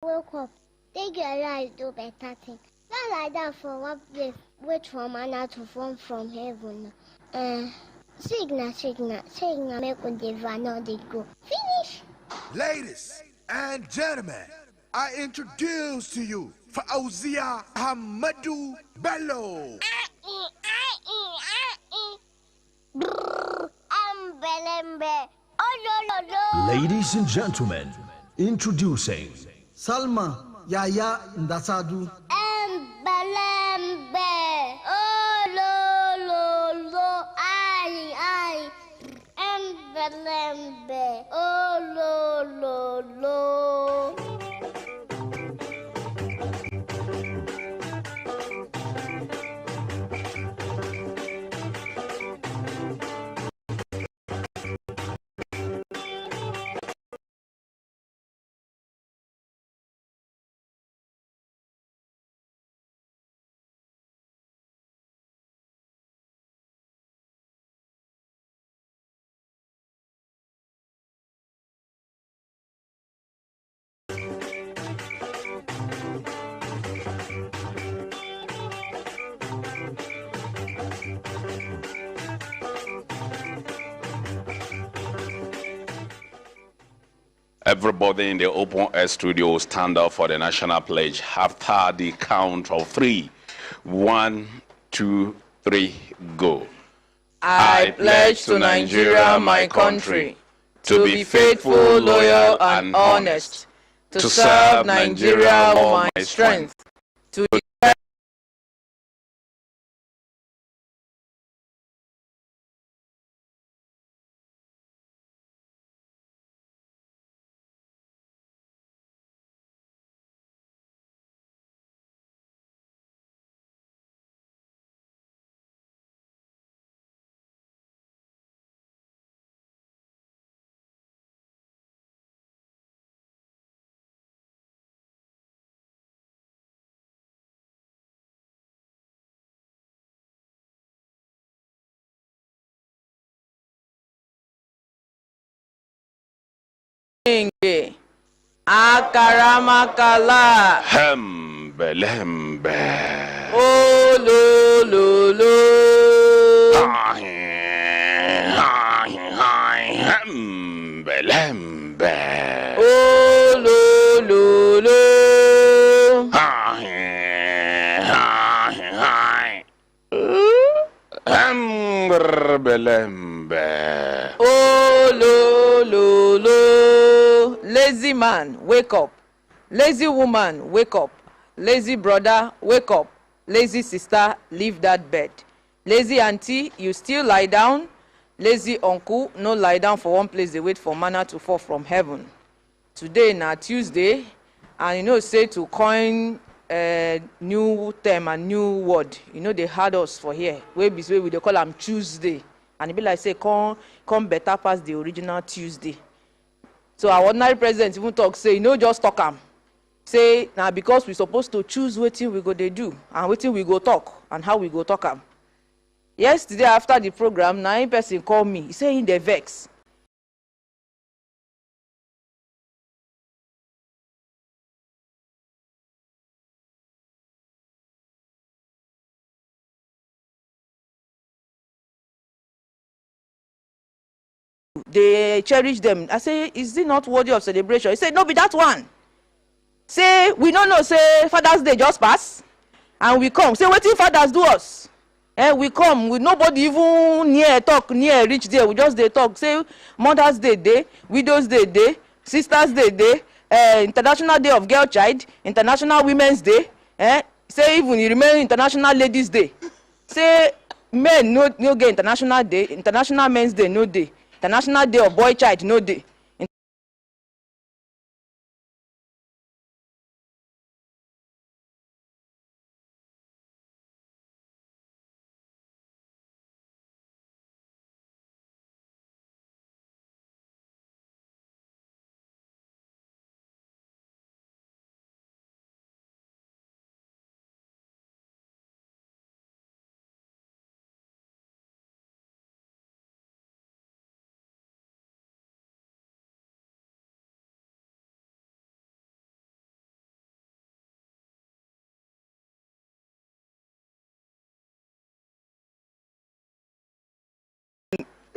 Wake up. Take your life, do better things. Not like that for one place. Wait for manna to fall from heaven. Signal, make with the van they go. Finish. Ladies and gentlemen, I introduce to you Fauzia Hamadu Bello. Ladies and gentlemen, introducing Salma Yaya Ndasadu. Embelembe. Oh, lo, ai. Embelembe. Oh, lo. Everybody in the open air studio stand up for the national pledge after the count of 3. 1, 2, 3, go. I pledge to Nigeria, my country, to be faithful, loyal, and honest, to serve Nigeria with my strength, to defend Akaramakala. Hembelembe. Oh, lo. Hembelembe. Oh, lo. Hembelembe. Oh, lo. Lazy man, wake up. Lazy woman, wake up. Lazy brother, wake up. Lazy sister, leave that bed. Lazy auntie, you still lie down. Lazy uncle, no lie down for one place, they wait for manna to fall from heaven. Today na Tuesday, and you know say to coin new term and new word, you know they had us for here. We dey call am Tuesday, and it be like say come better pass the original Tuesday. So our ordinary president even talk say, you know, just talk am. Say now because we supposed to choose wetin we go dey do and wetin we go talk and how we go talk am. Yesterday after the program, na one person call me. He say he dey vex. They cherish them. I say, is it not worthy of celebration? He said, no, be that one. Say, we don't know, say, Father's Day just pass, and we come. Say, wetin fathers do us? We come with nobody even near reach there. We just dey talk. Say, Mother's Day day, Widow's Day day, Sisters Day day, International Day of Girl Child, International Women's Day. Say, even e remain International Ladies Day. Say, men no get International Day, International Men's Day no day. International Day of Boy Child no day.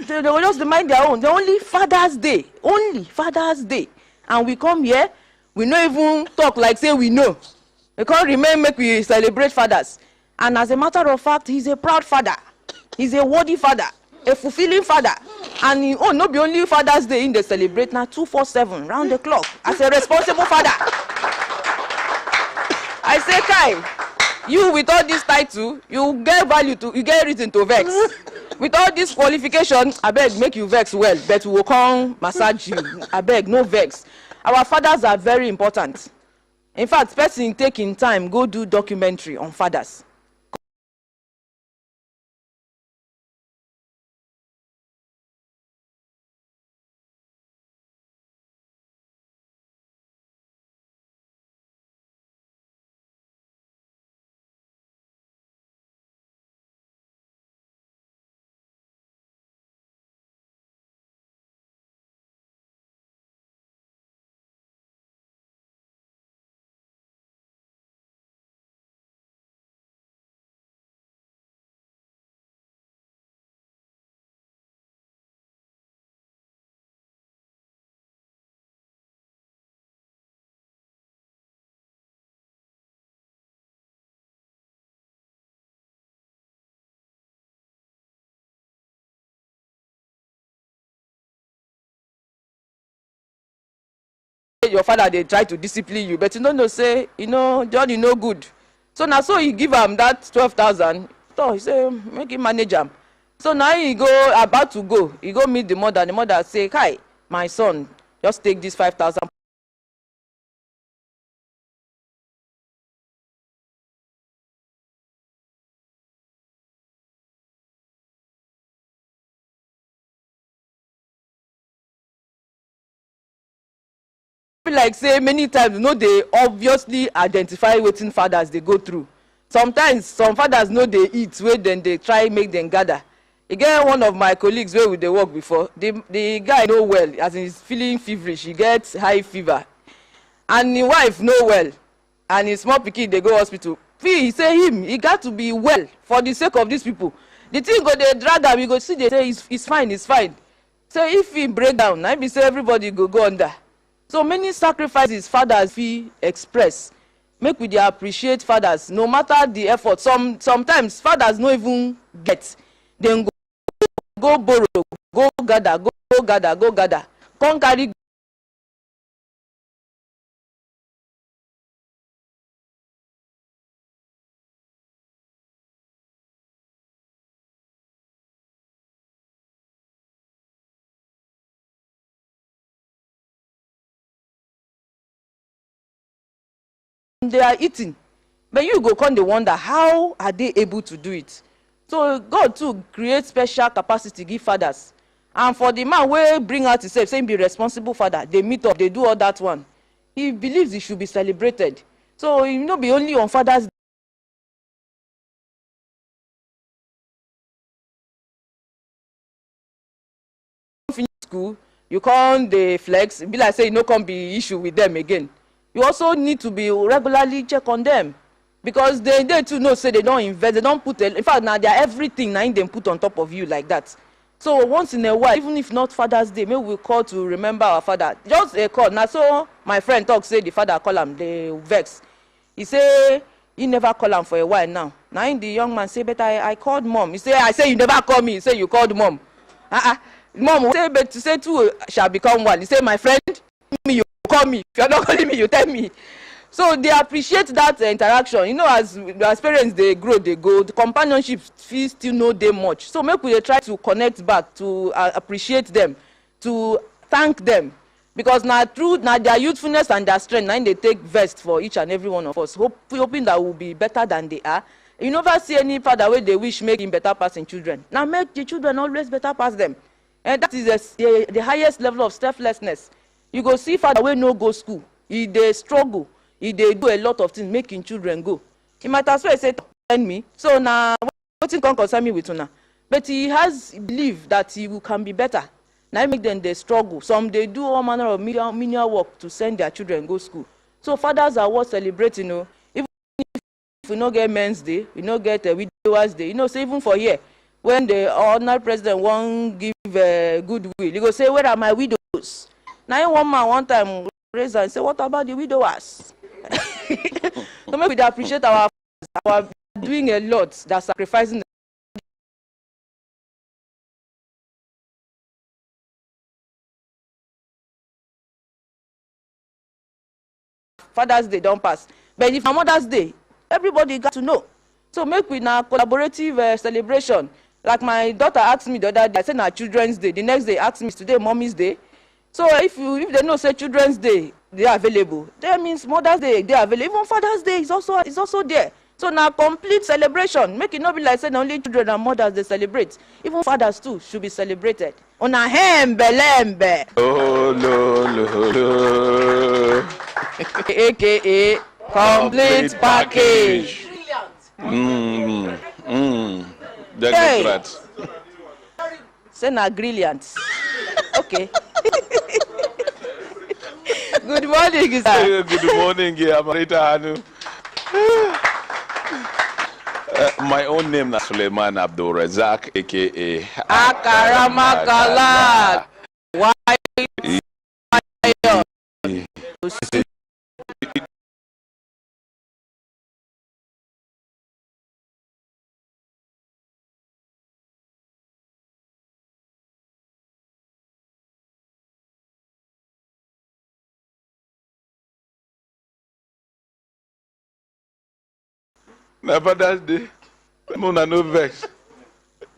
They will just mind their own. The only Father's Day. Only Father's Day. And we come here, we not even talk like say we know. We can't remain, make we celebrate fathers. And as a matter of fact, he's a proud father. He's a worthy father, a fulfilling father. And he, oh, not be only Father's Day in the celebrate, now 247, round the clock, as a responsible father. I say, Kai, you with all this title, you get value to, you get reason to vex. With all this qualification, I beg, make you vex well, but we will come massage you. I beg, no vex. Our fathers are very important. In fact, person taking time, go do documentary on fathers. Your father they try to discipline you, but you don't know say Johnny no good. So now so he give him that 12,000. So he say make him manage him. So now he go about to go. He go meet the mother. The mother say, "Hi, my son, just take this 5,000." Like say many times they obviously identify wetin fathers they go through. Sometimes some fathers know they eat wey then they try make them gather. Again, one of my colleagues where we they work before, the guy know well, as in he's feeling feverish, he gets high fever, and the wife know well, and his small pikin they go hospital. He say he got to be well for the sake of these people. The thing go they drag am, you go see they say it's fine, it's fine. So if he break down, I be say everybody go under. So many sacrifices fathers feel express. Make we dey appreciate fathers no matter the effort. Sometimes fathers no even get. Then go borrow, go gather, come carry. They are eating, but you go come dey wonder how are they able to do it. So God too create special capacity give fathers, and for the man wey bring out himself saying be responsible father, they meet up, they do all that one. He believes he should be celebrated. So you no be only on Father's Day. Finish school, you come dey flex, be like say you no come be issue with them again. You also need to be regularly check on them, because they too know say they don't invest, they don't put in fact now they are everything now they put on top of you like that. So once in a while, even if not Father's Day, maybe we call to remember our father. Just a call. Now so my friend talk say the father call him, they vex. He say he never call him for a while now. Now the young man say, but I called mom. He say, I say you never call me. He say you called mom. Mom say, but to say two shall become one. He say, my friend, me you call me. If you're not calling me, you tell me. So they appreciate that interaction. You know, as parents they grow, they go. The companionship feels still no day much. So maybe they try to connect back to appreciate them, to thank them, because now through their youthfulness and their strength, now they take vest for each and every one of us, hoping that we'll be better than they are. You never see any father where they wish making better passing children. Now make the children always better pass them, and that is the highest level of selflessness. You go see father where no go school, they struggle. They do a lot of things making children go. He might as well say, "Send me." So now, what can concern me with una? But he has belief that he can be better. Now make them they struggle. Some they do all manner of menial work to send their children go school. So fathers are worth celebrating. Even if we not get Men's Day, we not get a Widowers Day. So even for here, when the ordinary president won't give goodwill, he go say, where are my widows? Now one man one time raise and say, what about the widowers? So maybe we appreciate our doing a lot, that sacrificing. Father's Day don't pass, but if Mother's Day, everybody got to know. So make we now collaborative celebration. Like my daughter asked me the other day, I said na Children's Day. The next day asked me, is today Mommy's Day? So if they know say Children's Day they are available, that means Mother's Day they are available. Even Father's Day is also there. So now complete celebration. Make it not be like saying only children and mothers they celebrate. Even fathers too should be celebrated. On a lembe. Oh no. AKA complete package. Hey. Say na brilliant. Okay. Good morning, sir. Good morning, Amarita Hanu. My own name is Suleiman Abdul Razak, aka Akaramakala. Why? Na Father's Day. Mona no vex.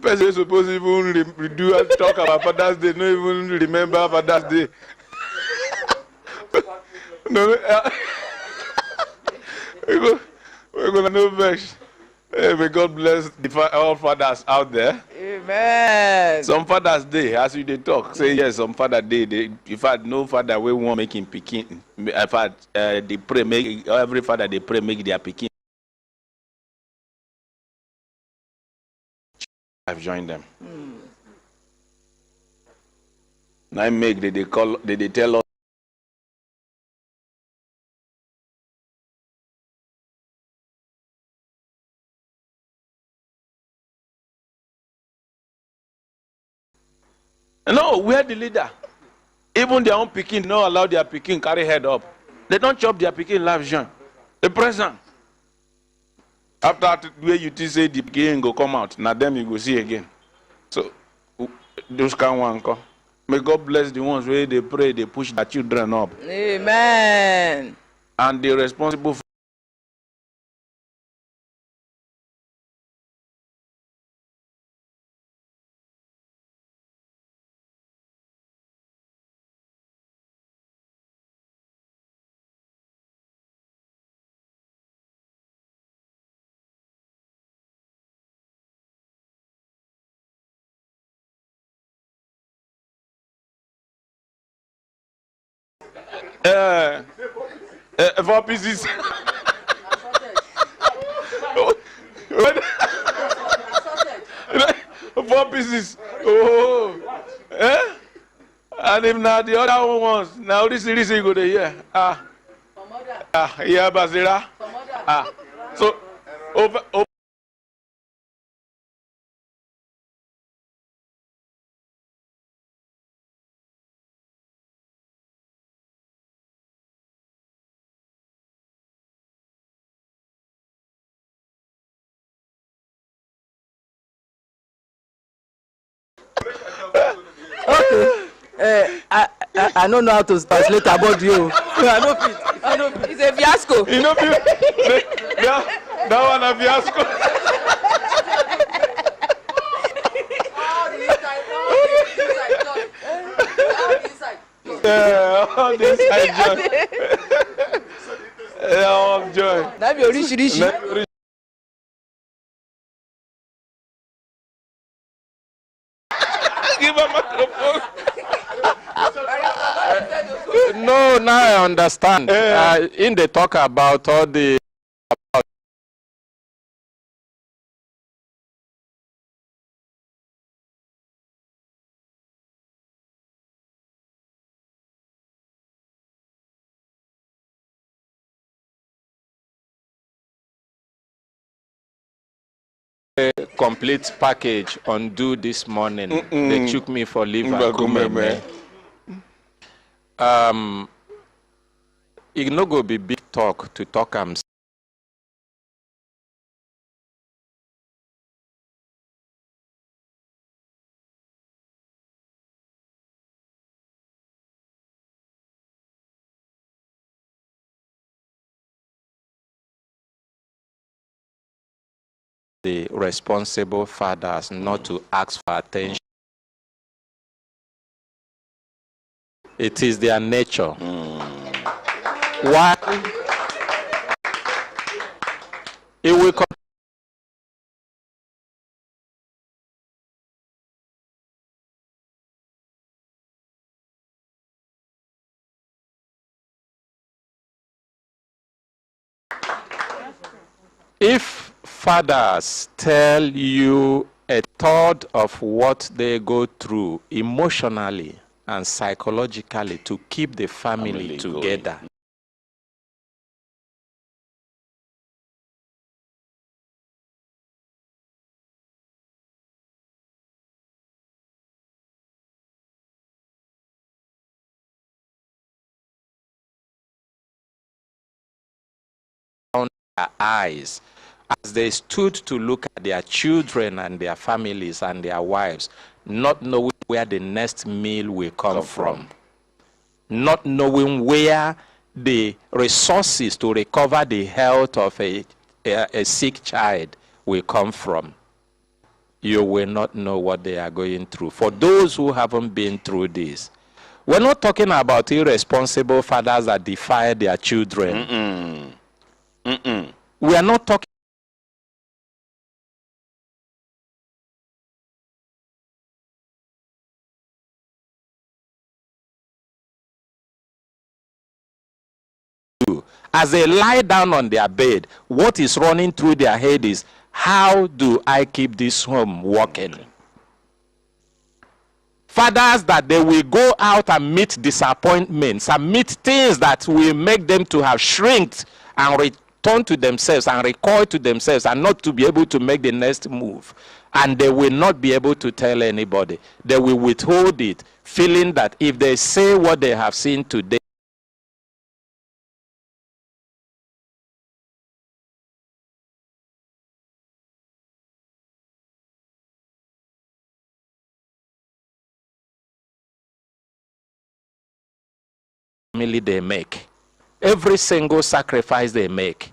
Person suppose even talk about Father's Day, no even remember Father's Day. No, we're gonna no vex. May God bless all fathers out there. Amen. Some Father's Day, as you they talk, say yes. Some Father Day, in fact, no father will want make him pikin. In fact, they pray make every father they pray make their pikin. I've joined them. Now make they tell us. No, we're the leader. Even their own pikin not allow their pikin carry head up. They don't chop their pikin life Jean. The present. After the way you say the pikin go come out, now them you go see again. So those kind one come. May God bless the ones where they pray, they push their children up. Amen. And they're responsible for four pieces. 4 pieces. Oh, eh? And if not the other ones, now this is you go to hear. Yeah, Basira. So over. Okay. I don't know how to translate about you. I know fit. It's a fiasco. You know, that one a fiasco. All this I joy. That be original. Give a microphone. No, now I understand. In the talk about all the a complete package undo this morning. They took me for liver. It no go be big talk to talk am. The responsible fathers not to ask for attention. It is their nature. Why? It will come. If fathers tell you a third of what they go through emotionally and psychologically to keep the family together, their eyes as they stood to look at their children and their families and their wives, not knowing where the next meal will come from, not knowing where the resources to recover the health of a sick child will come from. You will not know what they are going through. For those who haven't been through this, we're not talking about irresponsible fathers that defy their children. We are not talking as they lie down on their bed. What is running through their head is, how do I keep this home working? Fathers that they will go out and meet disappointments and meet things that will make them to have shrinked and return to themselves and recoil to themselves and not to be able to make the next move. And they will not be able to tell anybody. They will withhold it, feeling that if they say what they have seen today, family they make, every single sacrifice they make,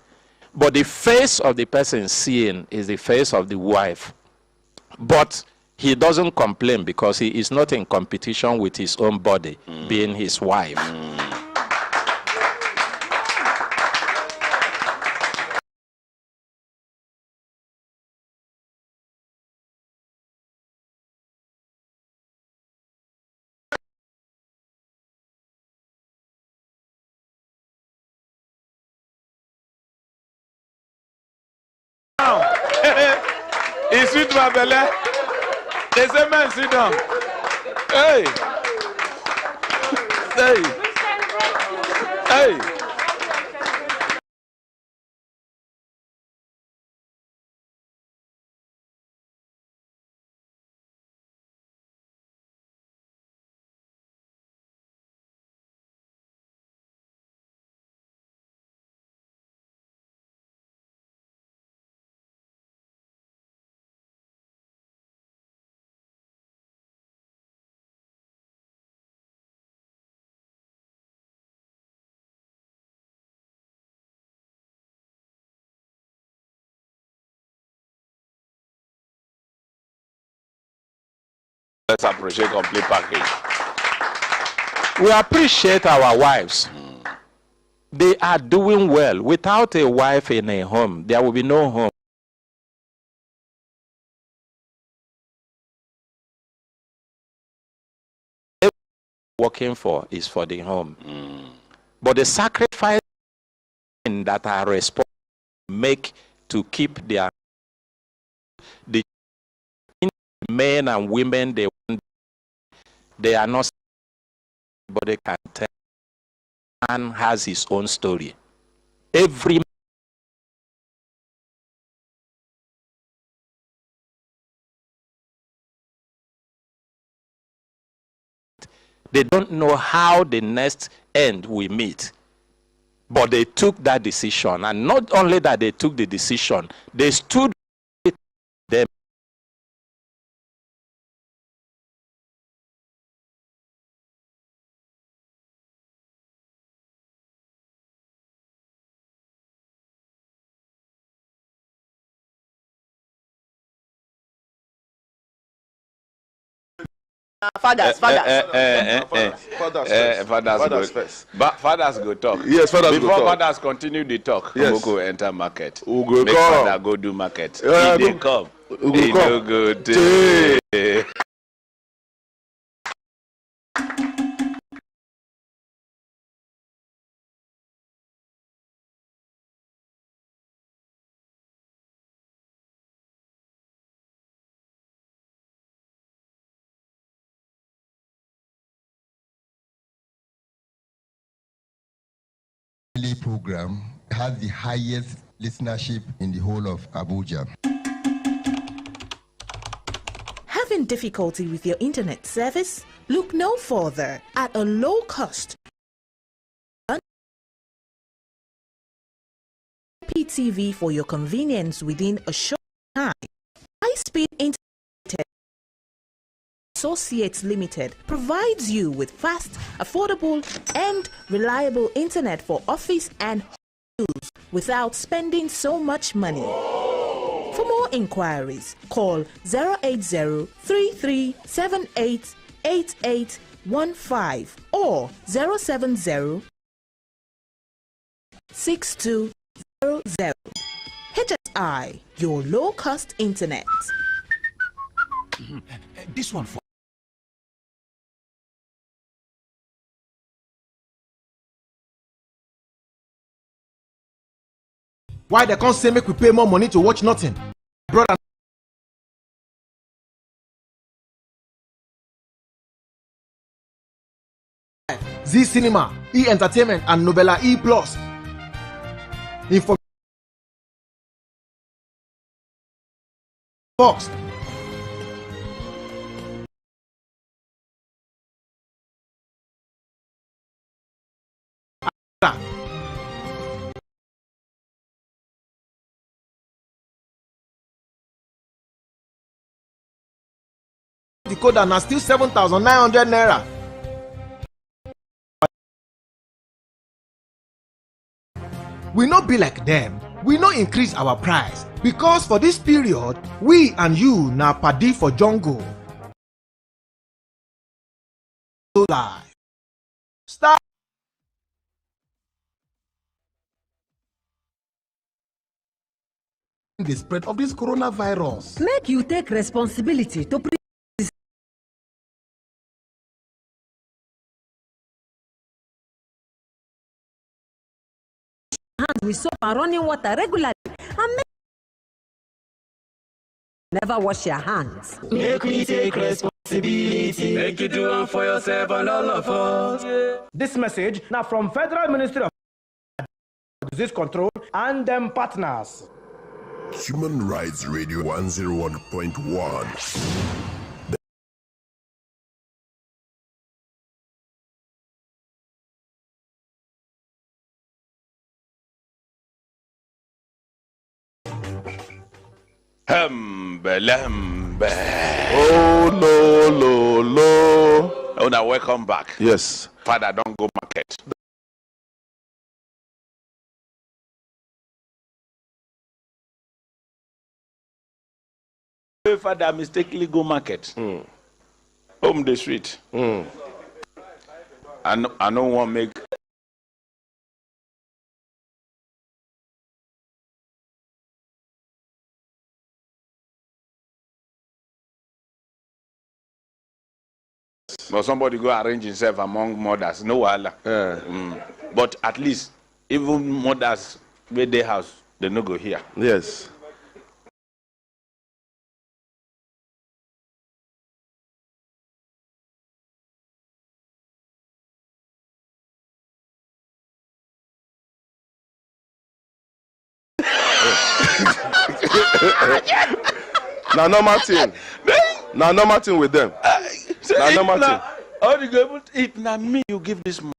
but the face of the person seeing is the face of the wife. But he doesn't complain because he is not in competition with his own body, being his wife. He sweet my belly. They say, man, sit down. Hey. Hey. Hey. Let's appreciate complete package. We appreciate our wives. They are doing well. Without a wife in a home, there will be no home. Working for is for the home. But the sacrifice that are responsible make to keep the men and women they are not, but they can tell. Man has his own story. Every They don't know how the next end will meet. But they took that decision. And not only that they took the decision, they stood with them. Fathers Fathers first. But fathers go talk. Yes, fathers Before go talk. fathers continue the talk, Yes. we go enter market. We go Make come. father go do market. Yeah, He dey go- come. we go He come. no go dey. Program has the highest listenership in the whole of Abuja. Having difficulty with your internet service? Look no further. At a low cost, PTV for your convenience within a short time. High-speed internet Associates Limited provides you with fast, affordable, and reliable internet for office and use without spending so much money. For more inquiries, call 080-3378-8815 or 070-6200. HSI, your low-cost internet. This one for why they can't say make we pay more money to watch nothing? Brother, Z Cinema, E Entertainment, and Novella E Plus. Info box. Decoder now still 7,900 naira. We not be like them. We not increase our price because for this period, we and you now paddy for jungle. Live. Start. The spread of this coronavirus. Make you take responsibility to hands with soap and running water regularly and never wash your hands. Make we take responsibility. Make you do it for yourself and all of us. This message now from Federal Ministry of Disease Control and them partners. Human Rights Radio 101.1. Oh no. Oh, now welcome back. Yes. Father, don't go market. Father mistakenly go market. Home the street. I don't want to make. But somebody go arrange himself among mothers. No wahala. But at least even mothers with their house, they no go here. Yes. Now normal thing. Now normal thing with them. Now normal thing. Or you go, if not me, you give this money.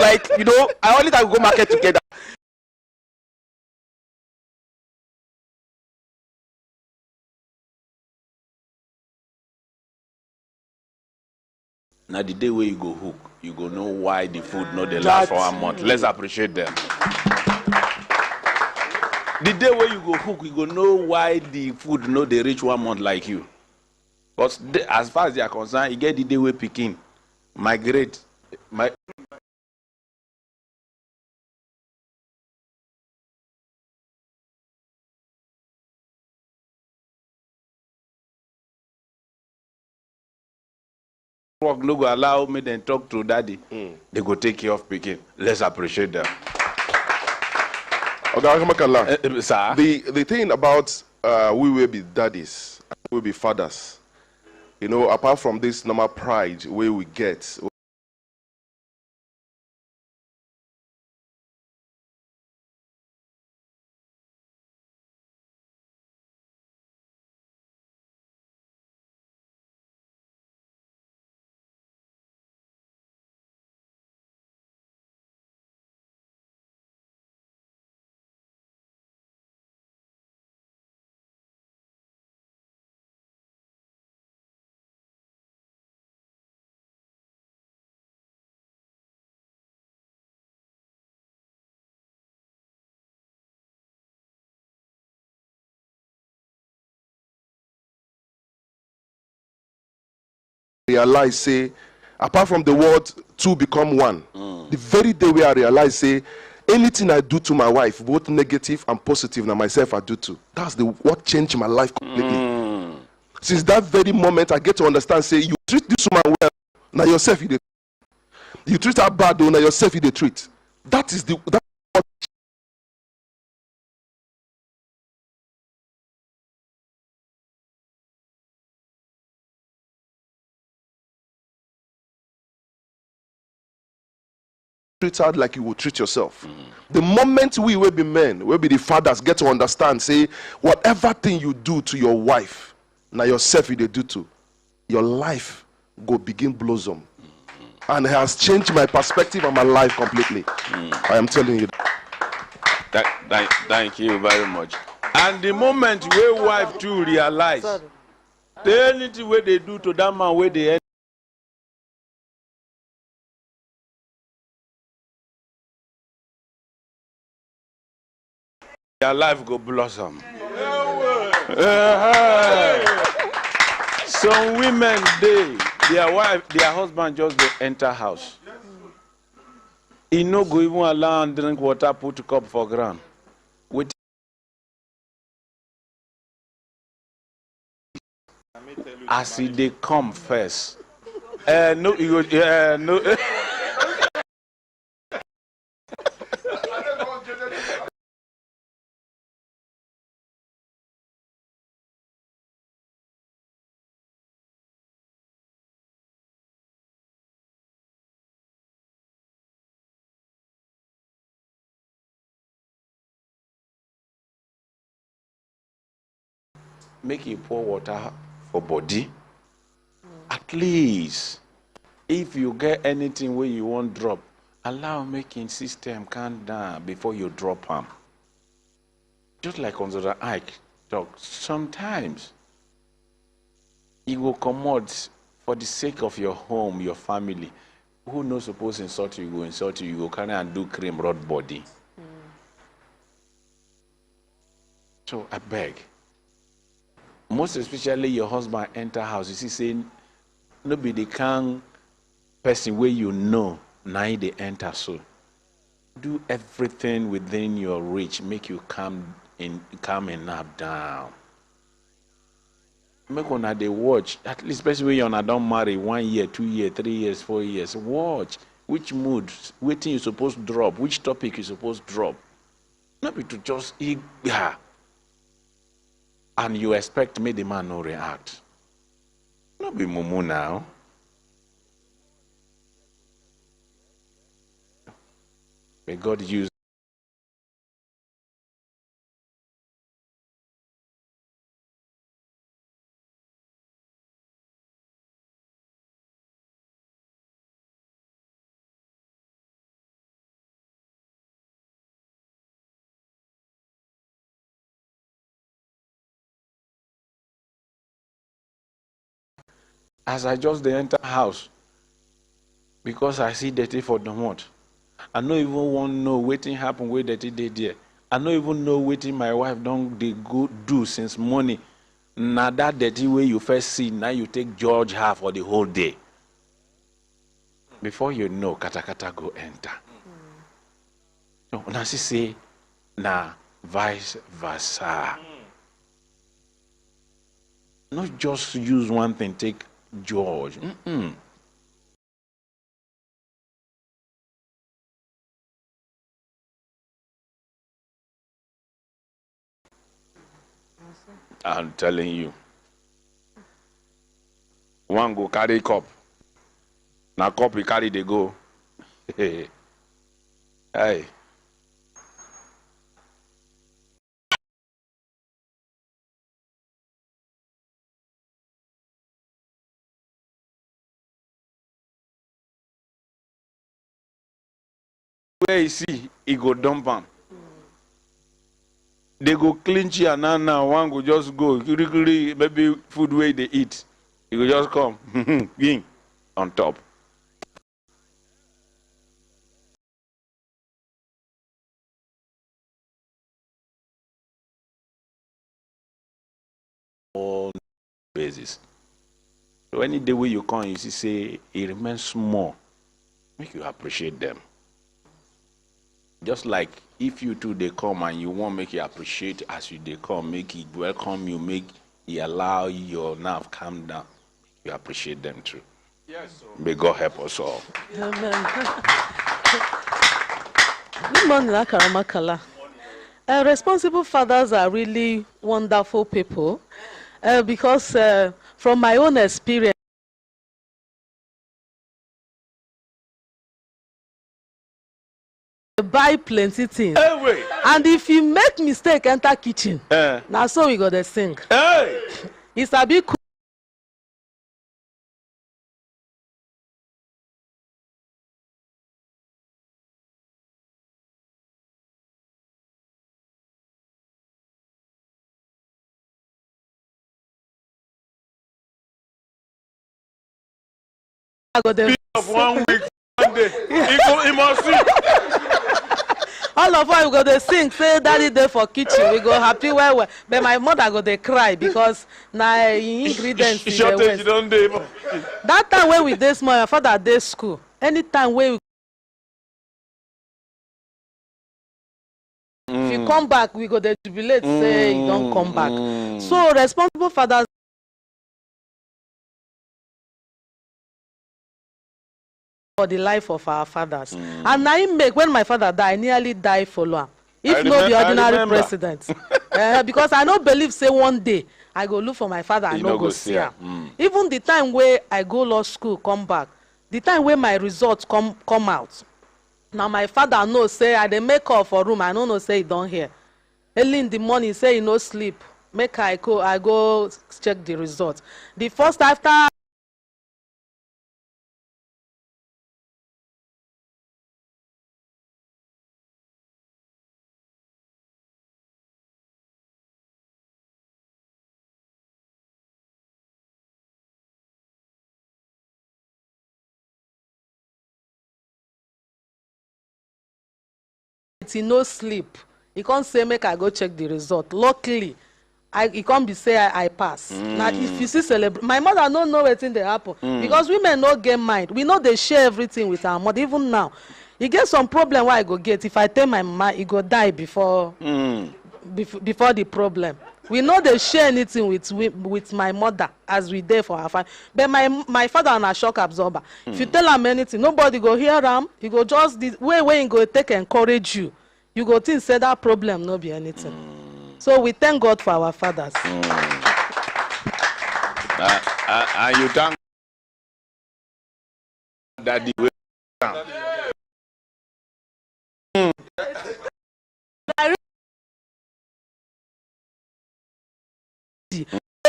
Like, you know, I only can go market together. Now the day where you go hook, you go know why the food not the last for 1 month. Let's appreciate them. The day where you go hook, you go know why the food not they reach 1 month like you. But as far as they are concerned, you get the day where picking, migrate, work no go allow me then talk to daddy. They go take care of picking. Let's appreciate them. Okay, sir. The thing about we will be daddies, we will be fathers. You know, apart from this normal pride where we get. Realize, say, apart from the word two become one, the very day where I realize, say, anything I do to my wife, both negative and positive, now myself I do too. That's what changed my life completely. Since that very moment, I get to understand, say, you treat this woman well, now yourself you you treat her bad, now yourself you treat. That is the treat her like you would treat yourself. The moment we will be men, will be the fathers, get to understand, say, whatever thing you do to your wife, now yourself you do too, your life go begin blossom. And it has changed my perspective and my life completely. I am telling you. Thank you very much. And the moment where wife too realize, the anything where they do to that man where they end, their life go blossom. Some women, their wife, their husband just they enter house. He no go even allow and drink water, put a cup for ground. With as they come first. No, you go, no. Make you pour water for body. At least, if you get anything where you want drop, allow making system calm down before you drop them. just like on the Ike talk, sometimes you will come out for the sake of your home, your family. Who knows suppose insult you, go insult you, you go carry and do cream rod body. So I beg. Most especially your husband enter house, you see saying nobody can person where you know now they enter, so do everything within your reach, make you calm enough down. Make una they watch, at least especially when you're don't marry 1 year, 2 years, 3 years, 4 years. Watch which mood, waiting you supposed to drop, which topic you supposed to drop. Not be to just and you expect me the man no react. Not be mumu now. May God use as I just dey enter house because I see dirty for the month. I no even want know wetin happen wey dirty dey there. I no even know wetin my wife don dey go do since morning. Na that dirty wey you first see, now you take judge her for the whole day. Before you know, kata go enter. So una see say na vice versa. Not just use one thing take judge. I'm telling you. One go carry cup. Na cup he carry they go. Hey. Where you see, he go dump am. They go clinch here now. One go just go. Maybe food where they eat. He go just come. Ging on top. All basis. So any day where you come, you see say it remains small. Make you appreciate them. Just like if you two they come and you want make you appreciate as you they come, make it welcome you, make it allow your nerve calm down. You appreciate them too. Yes, sir. May God help us all. Amen. Good morning, Akaramakala. Responsible fathers are really wonderful people because from my own experience, buy plenty things. Hey, and if you make mistake enter kitchen, now so we got the sink. Hey. It's a bit cool. I got the of 1 week, 1 day. He must see. All of us we go dey sing say daddy dey for kitchen, we go happy well. But my mother go dey cry because na ingredients in the waste. Don't dey. That time when we dey small, my father dey school. Anytime when we if you come back, we go dey jubilate say you don come back. So responsible fathers for the life of our fathers. And I make when my father die, I nearly die follow am. If no be ordinary president. Because I no believe say one day I go look for my father, I no go see am. Even the time where I go law school, come back, the time where my results come out. Now my father know say I dey make up for room, I no know say he don hear. Early in the morning say he no sleep. Make I go check the result. The first after he no sleep. He can't say make I go check the result. Luckily, he can't be say I pass. Now if you see celebrate, my mother no know wetin dey happen because women no get mind. We know they share everything with our mother. Even now, he get some problem where I go get. If I tell my mama, he go die before before the problem. We know they share anything with my mother as we there for our family. But my father na shock absorber. If you tell him anything, nobody go hear him. He go just the way he go take encourage you. You go think say that problem no be anything. So we thank God for our fathers. And you thank Daddy.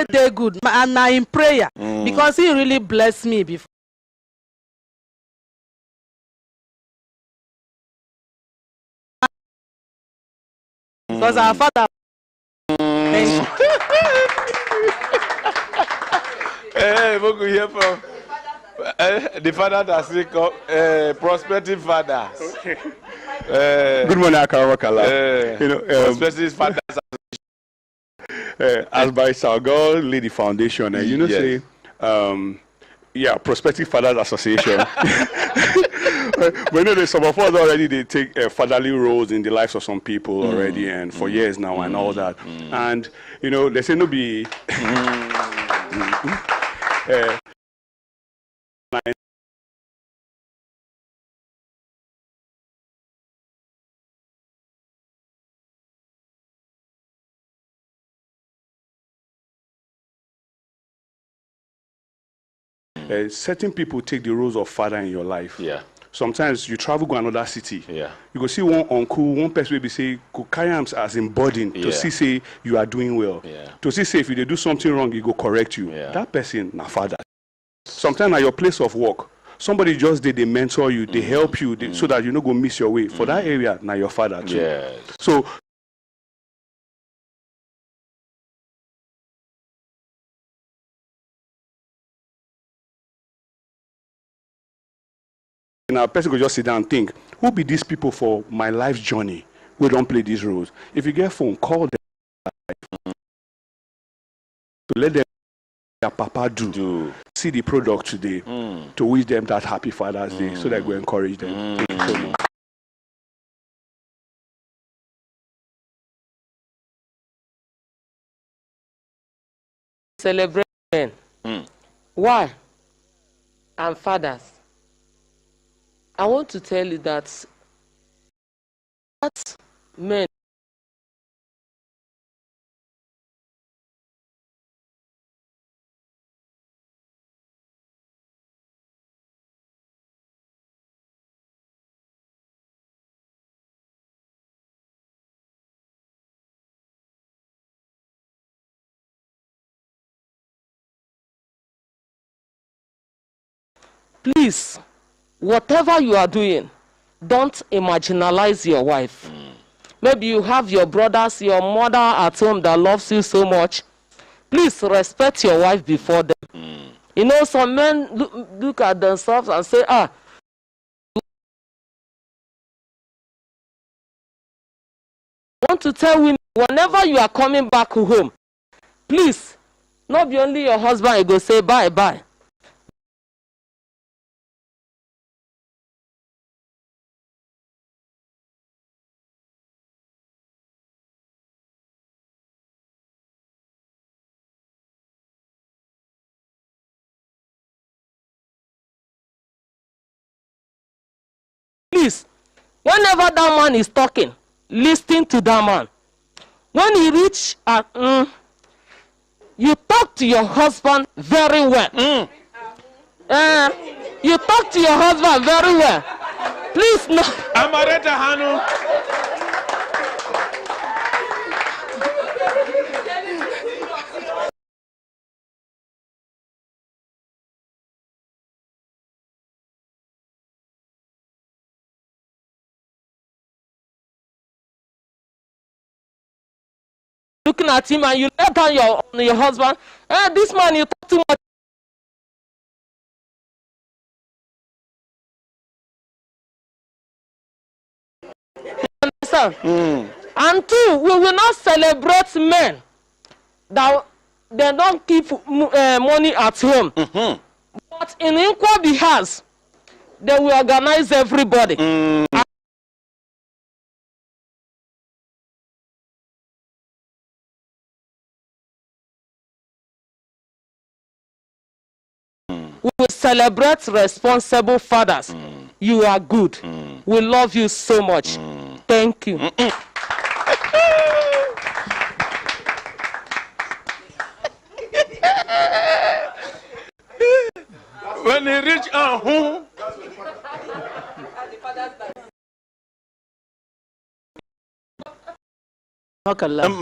They good and now in prayer because he really blessed me before. Because our father. Hey, we could hear from the father that speak of prospective fathers. Good morning, Akarawakala. Prospective fathers. As by Salgo Lady Foundation, say, Prospective Fathers Association. But there's some of us already, they take fatherly roles in the lives of some people already, and for years now, and all that. And, they say no be. Certain people take the roles of father in your life. Yeah. Sometimes you travel to another city. Yeah. You go see one uncle, one person will be say, go carry him as in burden to see say you are doing well. Yeah. To see say if you do something wrong, he go correct you. Yeah. That person, na father. Sometimes at your place of work, somebody just they mentor you, they help you so that you no go miss your way. For that area, now your father too. Yes. So now, a person could just sit down and think, who be these people for my life journey? We don't play these roles. If you get phone, call them to let them their papa do. See the product today to wish them that happy Father's Day so that we encourage them. Thank you so much. Celebrate men. Why? And fathers. I want to tell you that men please, whatever you are doing, don't marginalize your wife. Maybe you have your brothers, your mother at home that loves you so much. Please respect your wife before them. You know, some men look at themselves and say, I want to tell women, whenever you are coming back home, please, not be only your husband, you go say bye-bye. Please, whenever that man is talking, listen to that man. When he reach at you talk to your husband very well. You talk to your husband very well. Please no. Amareta Hanu. Looking at him and you let down your husband. This man, you talk too much. understand? And two, we will not celebrate men that they don't keep money at home. But in Nkwobi house, they will organize everybody. We will celebrate responsible fathers. You are good. We love you so much. Thank you. When he reach home,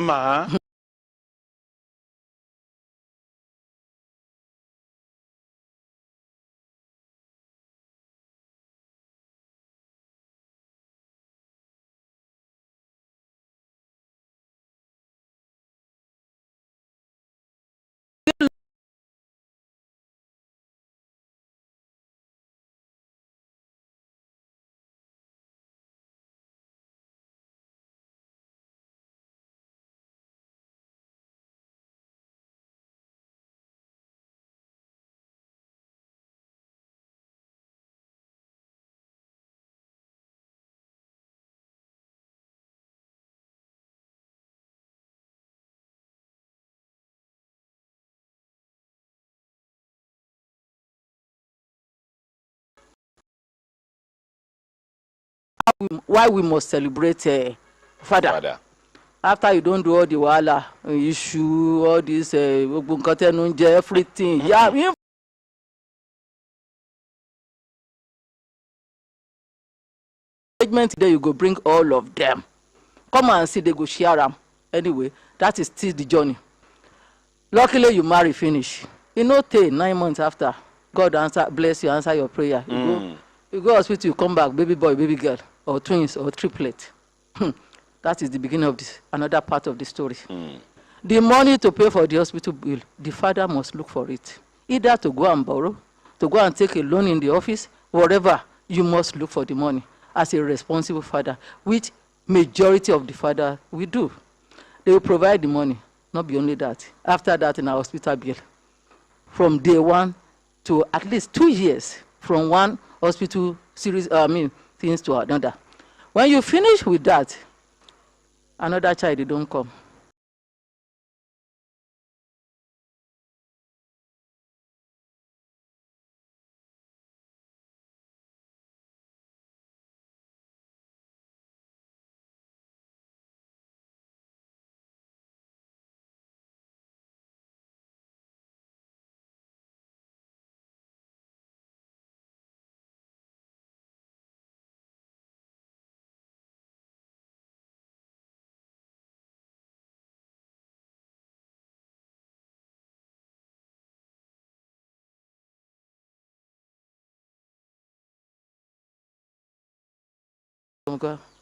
Ma. Why we must celebrate father. After you don't do all the wahala issue, all this everything. Yeah, engagement there you go bring all of them. Come and see they go share them. Anyway, that is still the journey. Luckily you marry finish. You know, 9 months after, God bless you, answer your prayer. You go hospital, you come back, baby boy, baby girl, or twins, or triplet. That is the beginning of this, another part of the story. The money to pay for the hospital bill, the father must look for it. Either to go and borrow, to go and take a loan in the office, whatever, you must look for the money as a responsible father, which majority of the father will do. They will provide the money, not be only that. After that, in our hospital bill, from day 1 to at least 2 years, from one hospital series, things to another. When you finish with that, another child, they don't come.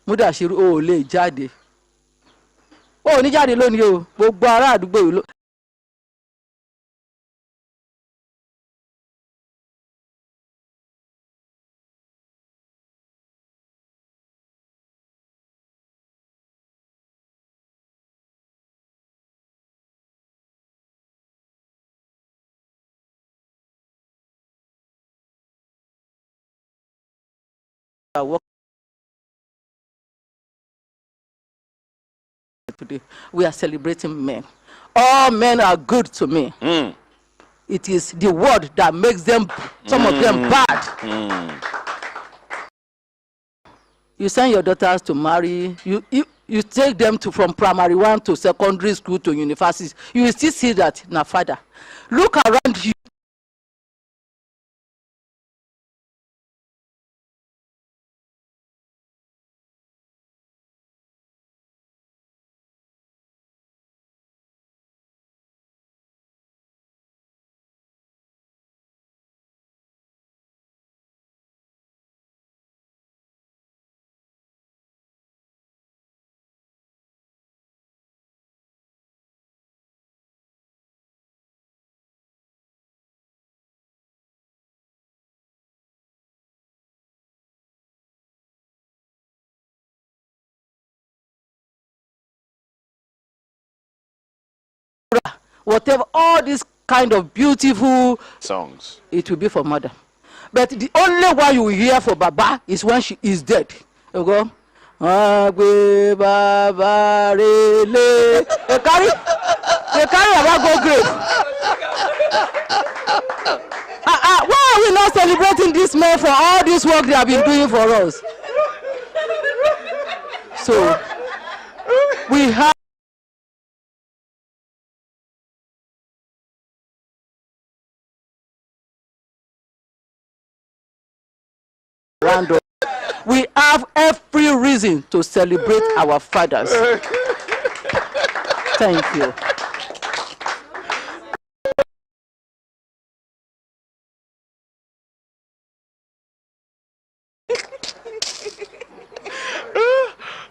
Múdàṣírù ò lè jáde ó ní jáde lónìí o gbogbo ará àdúgbò yìí ló. Today we are celebrating men. All men are good to me. It is the word that makes them, some of them, bad. You send your daughters to marry, you take them from primary 1 to secondary school to universities. You will still see that na father. Look around you. whatever, all these kind of beautiful songs, it will be for mother. But the only one you will hear for Baba is when she is dead. You go, Agbe Baba Rele. They carry Baba go grave. Why are we not celebrating this man for all this work they have been doing for us? So we have we have every reason to celebrate our fathers. Thank you.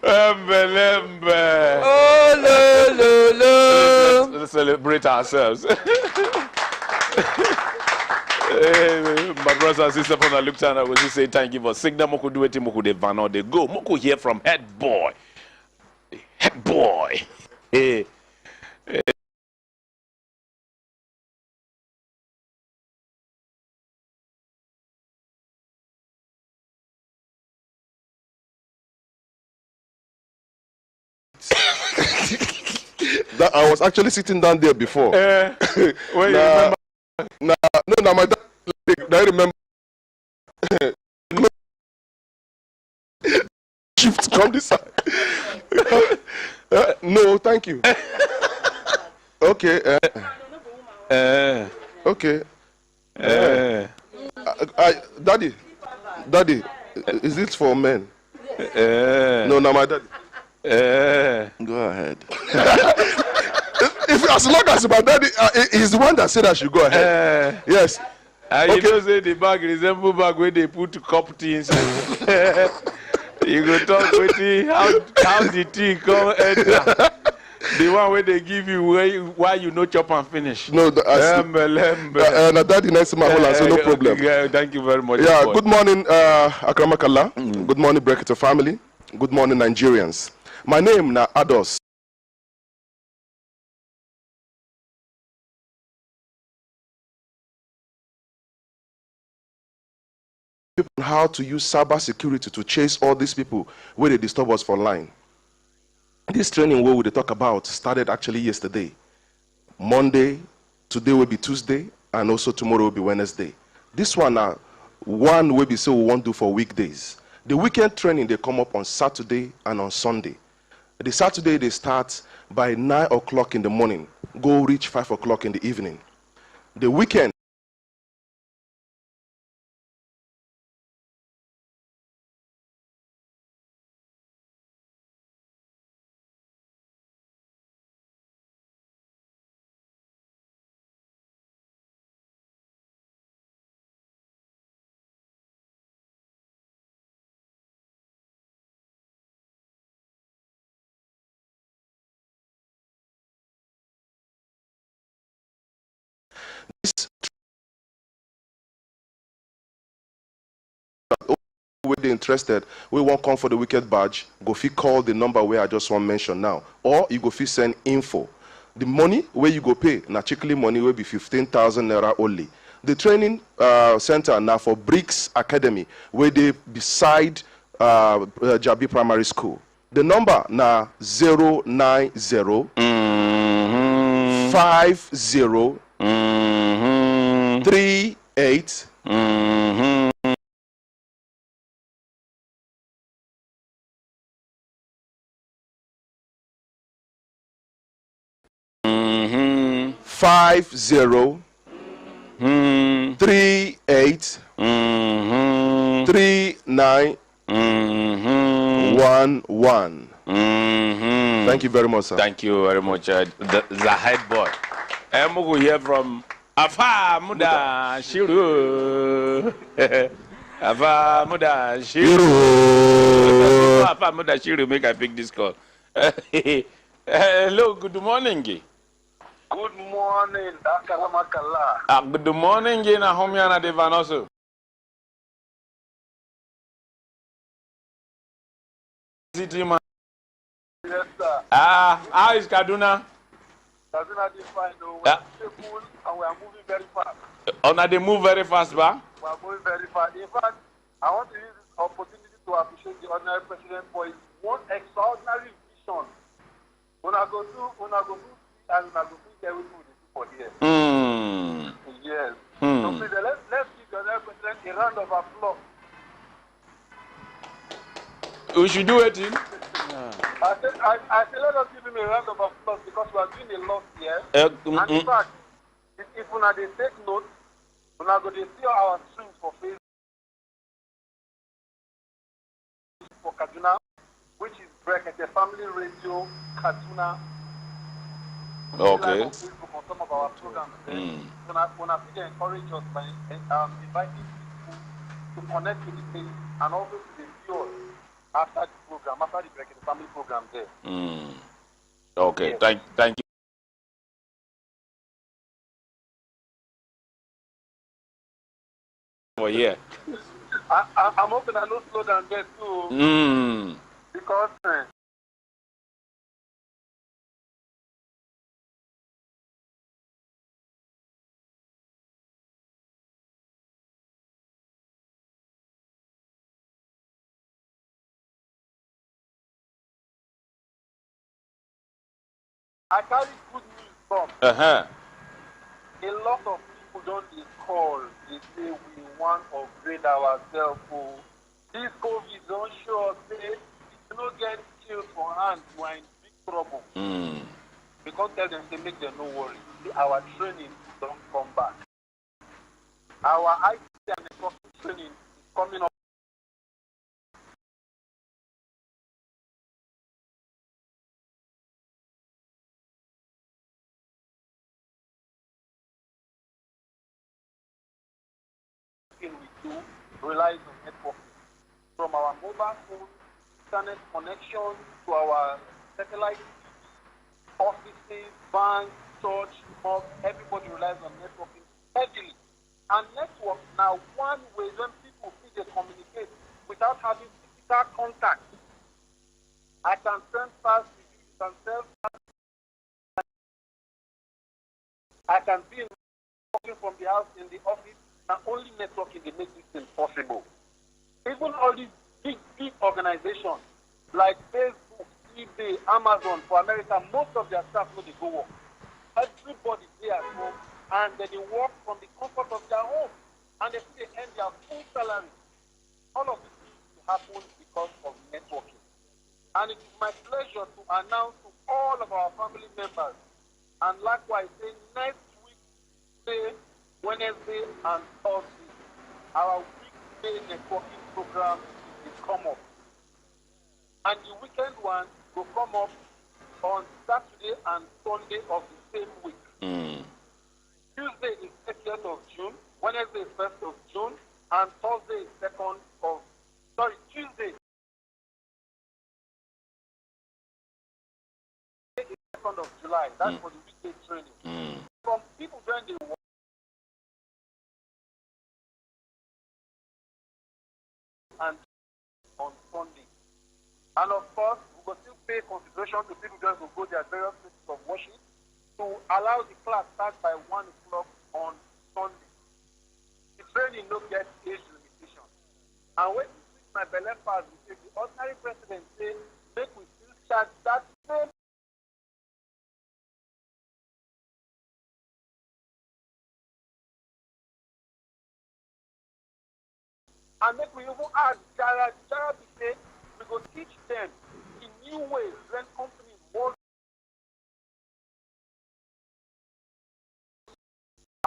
Oh, let's celebrate ourselves. My brothers and sisters from the look down, I was just saying thank you for signal. Moko do it, Moko de van or de go. Moko hear from head boy. Head boy. Hey. That I was actually sitting down there before. When you remember? No, my dad. I remember. Shift, come this side. No, thank you. Okay. Okay. Daddy, is it for men? No, my daddy. Go ahead. If as long as my daddy is the one that said I should go ahead. Yes. You know, say the bag resemble bag where they put cup tea inside. You go talk with tea, how the tea come enter. The one where they give you why you no chop and finish. No, daddy nice my whole so no problem. Thank you very much. Yeah, good morning, Akramakallah. Good morning, Brekete family. Good morning, Nigerians. My name na Ados. People how to use cyber security to chase all these people where they disturb us for line. This training where we talk about started actually yesterday. Monday, today will be Tuesday, and also tomorrow will be Wednesday. This one will be so we won't do for weekdays. The weekend training they come up on Saturday and on Sunday. The Saturday they start by 9 o'clock in the morning, go reach 5 o'clock in the evening. The weekend where they interested, we won't come for the wicked badge, go fit call the number where I just want to mention now. Or you go fit send info. The money where you go pay, na chickly money will be 15,000 naira only. The training center now for Bricks Academy, where they beside Jabi Primary School. The number na 090 50 38 50 38 39 11. Thank you very much, sir. Thank you very much, the head boy. I'm going to hear from Afa Muda Shiru. Afa Muda Shiru. Afa Muda Shiru, make I pick this call. Hello, good morning. Good morning, Akaramakala. Good morning, na homiana de Vanoso. Yes, sir. How is Kaduna? Kaduna is fine, though. We are stable and we are moving very fast. Oh, now they move very fast, ba? We are moving very fast. In fact, I want to use this opportunity to appreciate the ordinary president for his one extraordinary vision. When I go through, and when I go through everything we do for here. Yes. So please, let's give the ordinary president a round of applause. We should do it in. I said, let us give him a round of applause because we are doing a lot here. And in fact, if we are they take note, we are going to see our streams for Facebook for Kaduna, which is Brekete Family Radio Kaduna. Okay. On Facebook on some of our programs. When I see they encourage us by inviting people to connect with the page and also to the viewers after the program, after the Brekete Family program there. Okay, yes. Thank you. Oh yeah. I'm hoping I don't slow down there too. Because I carry good news from. A lot of people don't call. They say we want to upgrade ourselves. This COVID don't show us say if you don't get skills for hand, you are in big trouble. Because tell them to make them no worry. See, our training don't come back. Our IT and networking training is coming up. We do relies on networking. From our mobile phone, internet connection to our satellite offices, banks, church, mosques, everybody relies on networking heavily. And network now one way when people see they communicate without having physical contact. I can send fast with you, you can send fast. I can be working from the house in the office. Now only networking they make this thing possible. Even all these big organizations like Facebook, eBay, Amazon for America, most of their staff know they go work. Everybody there at home and they work from the comfort of their home and they see they earn their full salary. All of this needs to happen because of networking. And it is my pleasure to announce to all of our family members and likewise say next week, say Wednesday and Thursday, our weekday networking program will come up. And the weekend one will come up on Saturday and Sunday of the same week. Tuesday is 30th of June, Wednesday is 1st of June, and Thursday is 2nd of July. That's for the weekday training. From people when they work and on Sunday. And of course, we will still pay consideration to people who go their various places of worship to allow the class start by 1 o'clock on Sunday. The training no get age limitation. And when you see my belly pass, we say the ordinary president say, make we still charge that same. And make we even add Jara be say, we go teach them in new ways when companies work.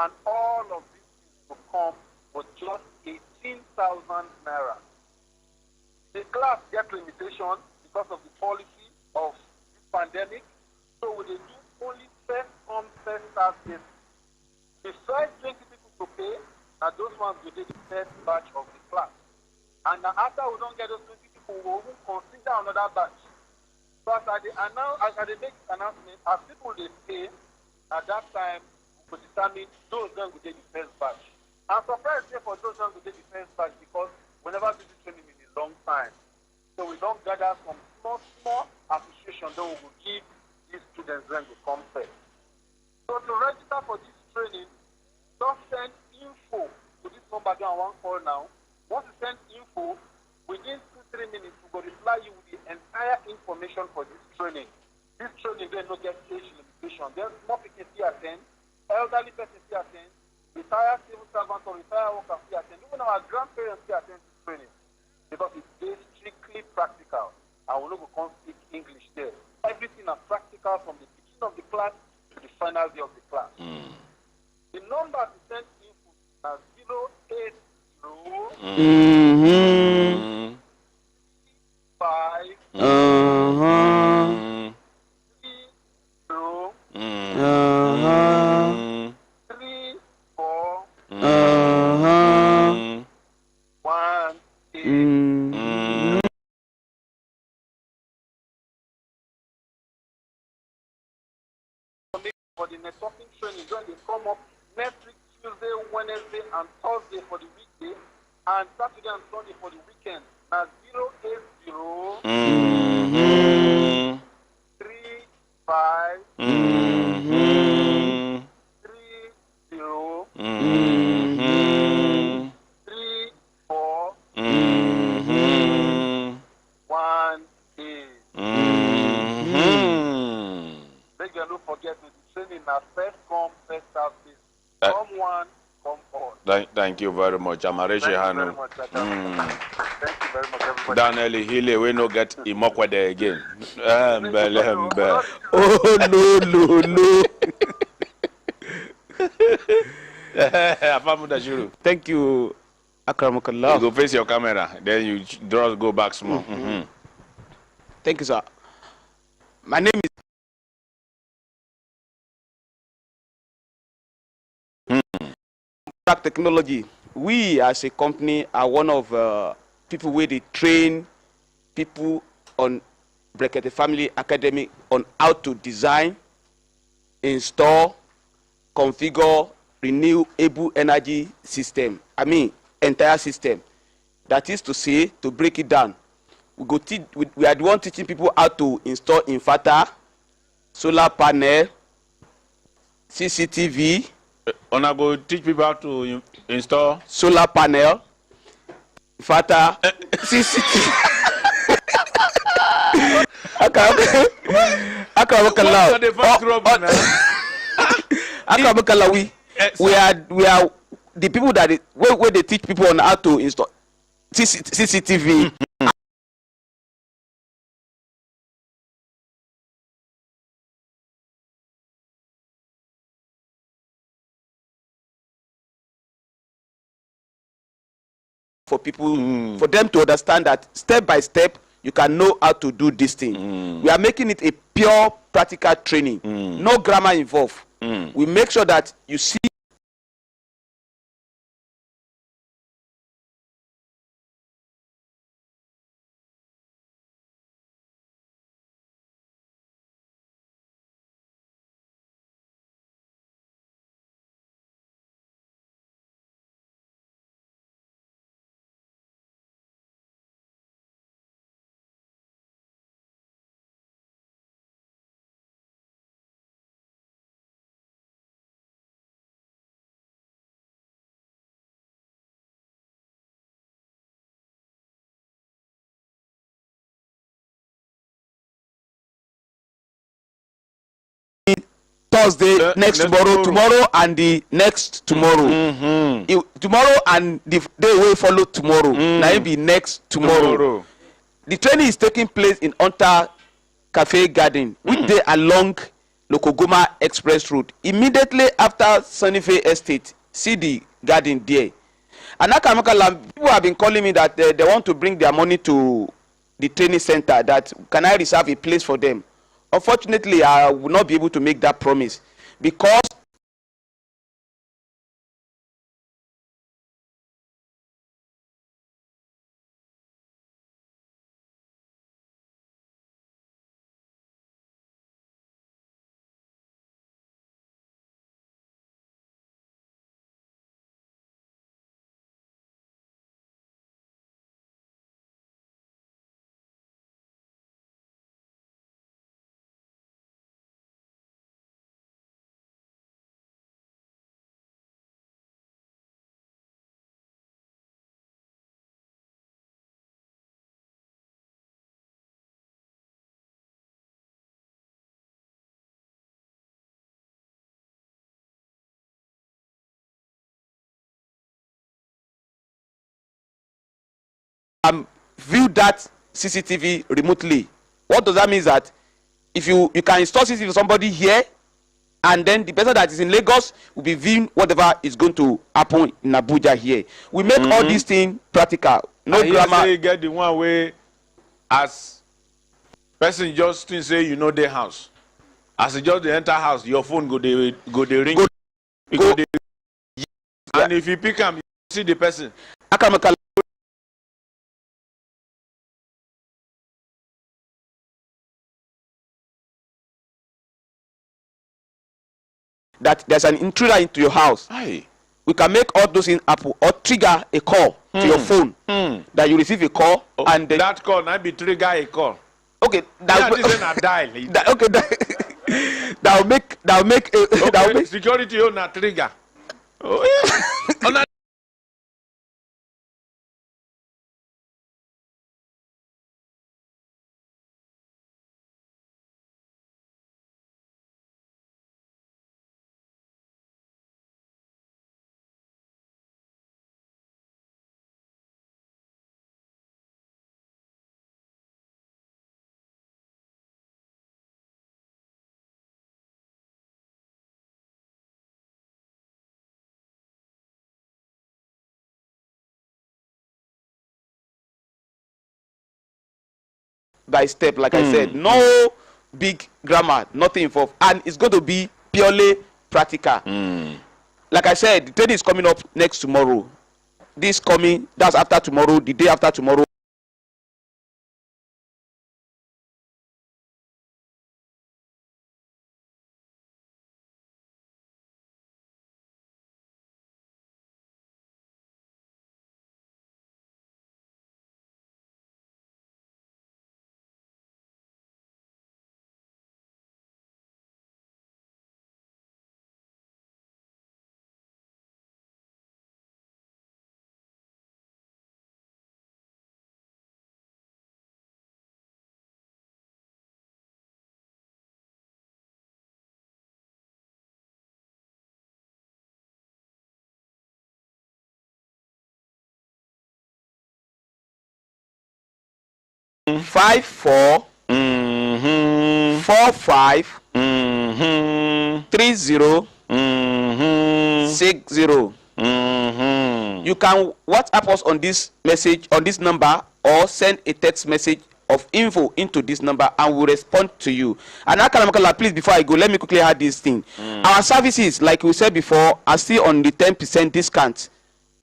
And all of this will come with just 18,000 naira. The class get limitation because of the policy of this pandemic, so we do only first come, first serve basis. Besides 20 people to pay, and those ones will do the first batch of the class. And after we don't get those 20 people, we will consider another batch. So as I make this announcement, as people they pay, at that time, we determine those then will take the first batch. I'm surprised here for those then will take the first batch because we never do this training in a long time. So we don't gather some small association that we will give these students when they come first. minutes, we will reply you with the entire information for this training. This training, they no get age limitation. Then small people still attend, elderly person still attend, retired civil servants or retired workers still attend. Even our grandparents still attend this training because it's based strictly practical. And we're not going to speak English there. Everything is practical from the beginning of the class to the final day of the class. The number to send info is 080 for the networking training when they come up next week, Tuesday, Wednesday, and Thursday for the weekday, and Saturday and Sunday for the weekend. Now 080 35 don't forget to the training at first come, first serve basis. Come one, come all. Thank you very much. Amarechi Hanu. Thank you very much, everybody. Daniel Hile, we no get Imokwede again. Oh, no. Thank you, Akramakallah. You go face your camera, then you just go back small. Thank you, sir. My name is Technology. We as a company are one of people where they train people on Brekete Family Academy on how to design, install, configure renewable energy system. I mean entire system. That is to say, to break it down, we are the one teaching people how to install inverter, solar panel, CCTV. I go teach people how to install solar panel, inverter, CCTV. We are the people that where they teach people on how to install CCTV. For people, for them to understand that step by step, you can know how to do this thing. We are making it a pure practical training, no grammar involved. We make sure that you see Thursday, next tomorrow, and the next tomorrow. Tomorrow and the day will follow tomorrow. Now it be next tomorrow. The training is taking place in Onta Cafe Garden, which they along Lokogoma Express Road. Immediately after Sunnyfair Estate, see the garden there. And people have been calling me that they want to bring their money to the training center. That can I reserve a place for them? Unfortunately, I will not be able to make that promise because view that CCTV remotely. What does that mean? Is that if you can install CCTV for somebody here, and then the person that is in Lagos will be viewing whatever is going to happen in Abuja here. We make all these things practical. No grammar. Say you get the one way as person just say you know their house. As you just enter house, your phone go the ring. And if you pick up, you see the person. That there's an intruder into your house. Aye. We can make all those things happen or trigger a call to your phone that you receive a call and then that call might be trigger a call. Okay, that is a dial. That'll make security on a trigger. Oh, yeah. by step, like I said, no big grammar, nothing involved, and it's going to be purely practical. Like I said, the training is coming up next tomorrow. This coming, that's after tomorrow, the day after tomorrow. Five, 4, 4, 5, 3, 0, 6, 0. You can WhatsApp us on this message, on this number, or send a text message of info into this number and we'll respond to you. And Akaramakala, please, before I go, let me quickly add this thing. Our services, like we said before, are still on the 10% discount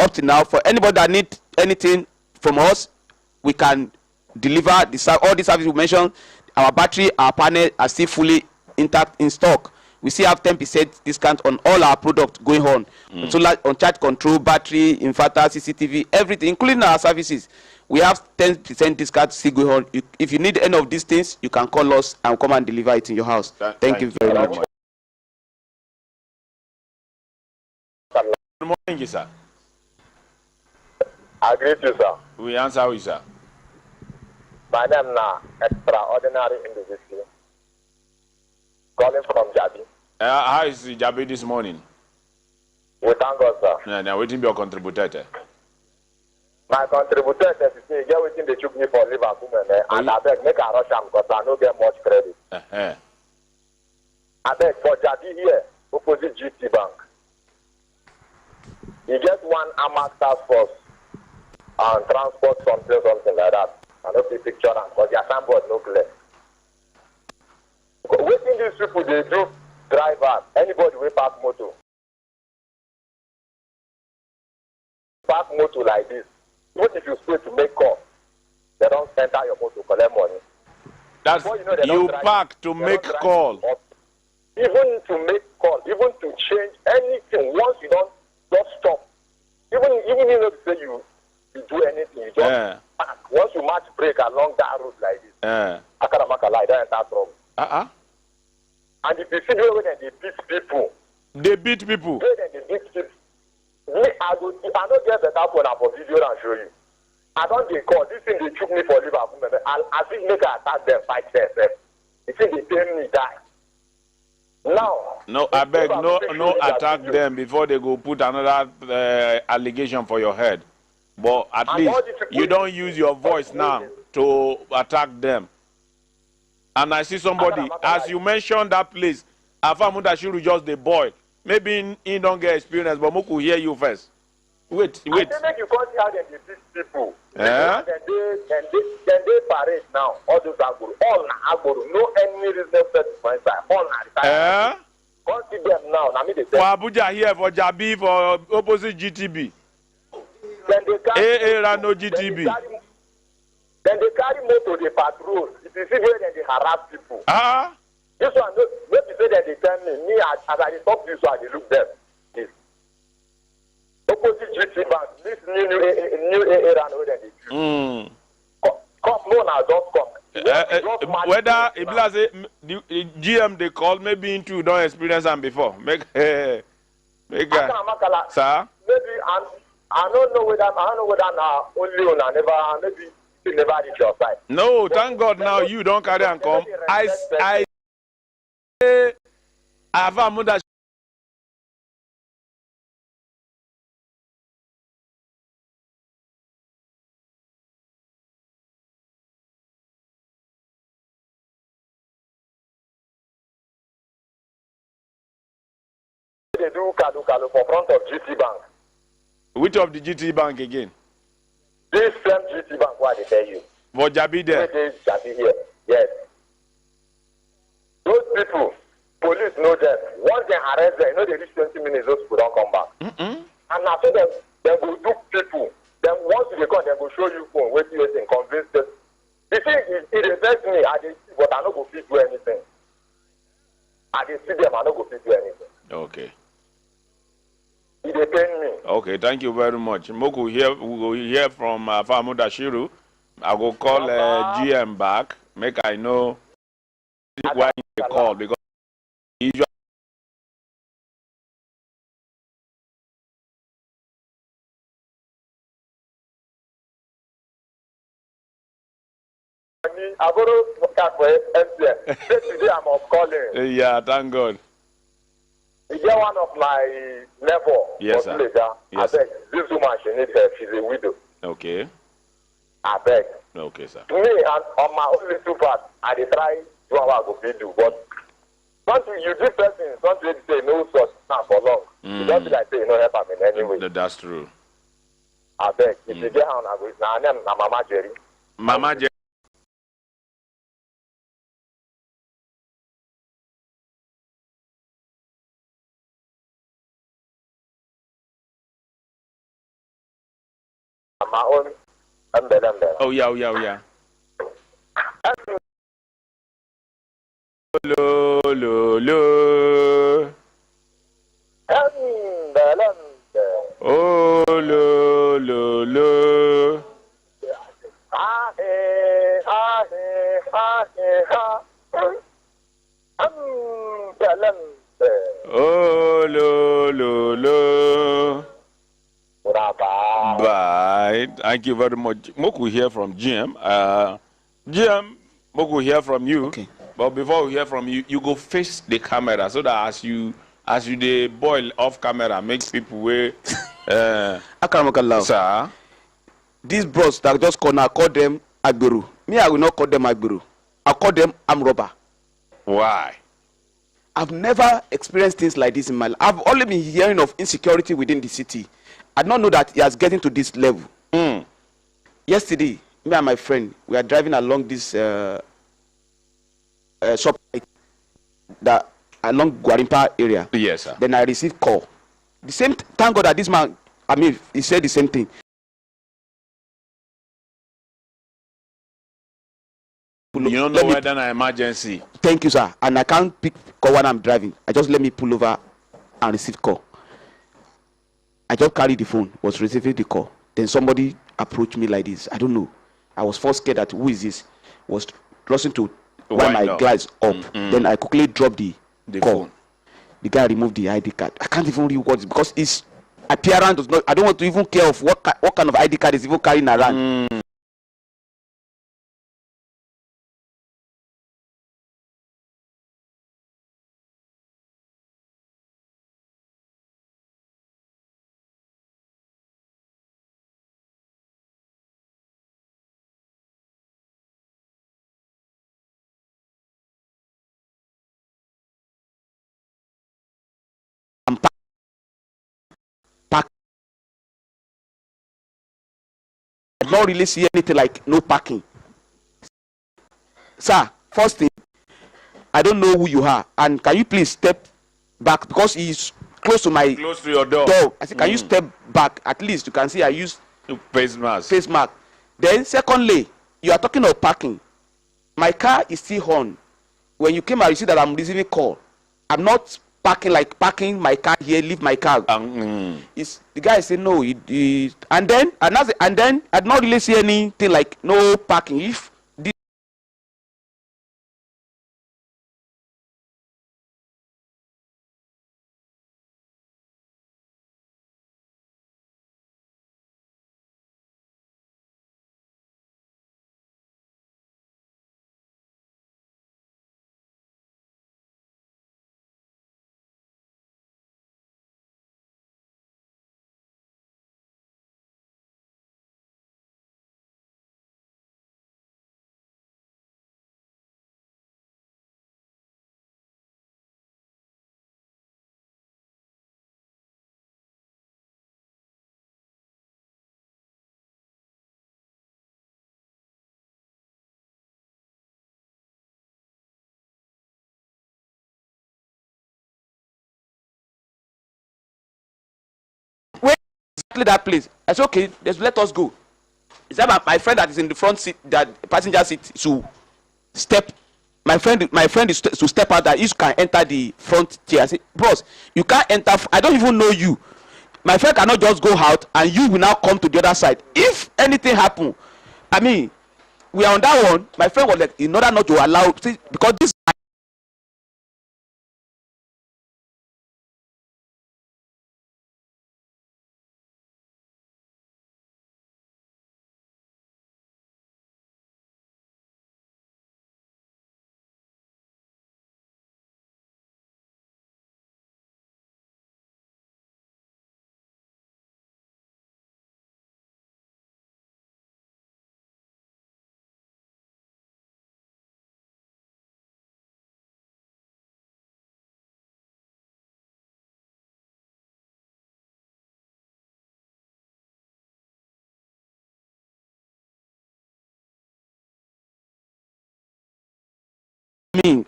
up to now. For anybody that need anything from us, we can deliver all the services we mentioned. Our battery, our panel are still fully intact in stock. We still have 10% discount on all our products going on. Solar, on charge control, battery, inverter, CCTV, everything, including our services. We have 10% discount still going on. If you need any of these things, you can call us and come and deliver it in your house. Thank you very much. Good morning, sir. I greet you, sir. We answer you, sir. My name is Extraordinary Individual. Calling from Jabi. How is Jabi this morning? We thank God, sir. Now, waiting be your contributor. My contributor is to say, get waiting they took me for Liverpool, and I beg make a rush because I don't get much credit. I beg for Jabi here, opposite GT Bank. You get one Amax task force and transport something like that. I don't see picture and because their signboard no clear. What thing these people they do? Driver, anybody will park motor. Park motor like this. What if you stay to make call? They don't enter your motor collect money. That's you park to make call. Even to make call, even to change anything. Once you don't just stop. Even you know say you do anything, you just park. Once you match break along that road like this, Akaramaka like that enter trouble. And if you see the way they beat people, they beat people. They beat people. Me, I don't get better phone for video and show you. I don't get call. This thing they took me for Liverpool. I think make I attack them, fight themselves. You think they tell me die. Now. No, I beg, no attack them before they go put another allegation for your head. But at And least all these people- you don't use your voice now to attack them. And I see somebody, as you mentioned that place, Afamudashiru just the boy. Maybe he don't get experience, but Moku hear you first. Wait. I think make you come see how they teach people. Eh? And then they parade now. All those Agboro. All na Agboro. No any reasonable person for inside. All na retired. Come see them now. Now me they For tell Abuja here, for Jabi, for opposite GTB. Then they carry Rano GTB. Then they carry motor, they patrol. If you see where then they harass people. This one, no you say that they tell me as I talk to you, so I dey look them. This. Opposite GT Bank, this new era, no, then they do. Come, no, now just come. Whether if say the GM they call, maybe into don't experience them before. Make sir. Maybe I don't know whether now only on never maybe you never reach your side. No, thank God now you don't carry and come. I have a mother. They do kalu for front of GT Bank. Which of the GT Bank again? This same GT Bank, what they tell you. For Jabi there. Jabi here. Yes. Those people, police know them. Once they arrest them, you know they reach 20 minutes, those people don't come back. And after them, they will do people. Then once they come, they will show you phone, waiting, convince them. You see, it affects me, I dey see, but I don't go fit do anything. I dey see them, I don't go fit do anything. Okay. It dey pain me. Okay, thank you very much. Moku here, we will hear from Famudashiru. I will call GM back, make I know why they call, because usually I go to work for MTN. Today I'm on calling. yeah, thank God. You get one of my neighbor. Yes, sir. Yes. I beg, this woman, she needs help. She's a widow. Okay. I beg. Okay, sir. Me, and on my own little part, I dey try do what I go fit do. But once you give person something say no such now for long, you don't be like say you no help am in any way. That's true. I beg. If you get hand, I go. Now, name na Mama Jerry. Mama Jerry. My own umbrella. Oh yeah. Lo. Oh lo. Oh lo. Bye. Thank you very much. Moku hear from GM. GM, Moku hear from you. Okay. But before we hear from you, you go face the camera so that as you the boil off camera, make people wait. Sir, these bros that just call them Agbero. Me, I will not call them Agbero. I call them Amroba. Why? I've never experienced things like this in my life. I've only been hearing of insecurity within the city. I don't know that it has getting to this level. Yesterday, me and my friend, we are driving along this shop that along Guarimpa area. Yes, sir. Then I received call. The same. Thank God that this man, he said the same thing. You don't know whether an emergency. Thank you, sir. And I can't pick call when I'm driving. I just let me pull over and receive call. I just carried the phone, was receiving the call. Then somebody approached me like this. I don't know. I was first scared that who is this? Was rushing to wind my glass up. Then I quickly dropped the call. Phone. The guy removed the ID card. I can't even read what it is because his appearance does not. I don't want to even care of what kind of ID card is even carrying around. I don't really see anything like no parking. Sir, first thing, I don't know who you are, and can you please step back because he's close to your door. I said, can you step back? At least you can see I use face mask. Face mask. Then secondly, you are talking of parking. My car is still on. When you came out, you see that I'm receiving call. I'm not parking my car here, leave my car. It's the guy said no. And then I did not really see anything like no parking. If where exactly that place? I said okay, let us go. Is that my friend that is in the front seat, that passenger seat, to step? My friend is to step out that you can enter the front chair. I said, bros, you can't enter. I don't even know you. My friend cannot just go out and you will now come to the other side. If anything happen, I mean, we are on that one. My friend was like, in order not to allow, see, because this.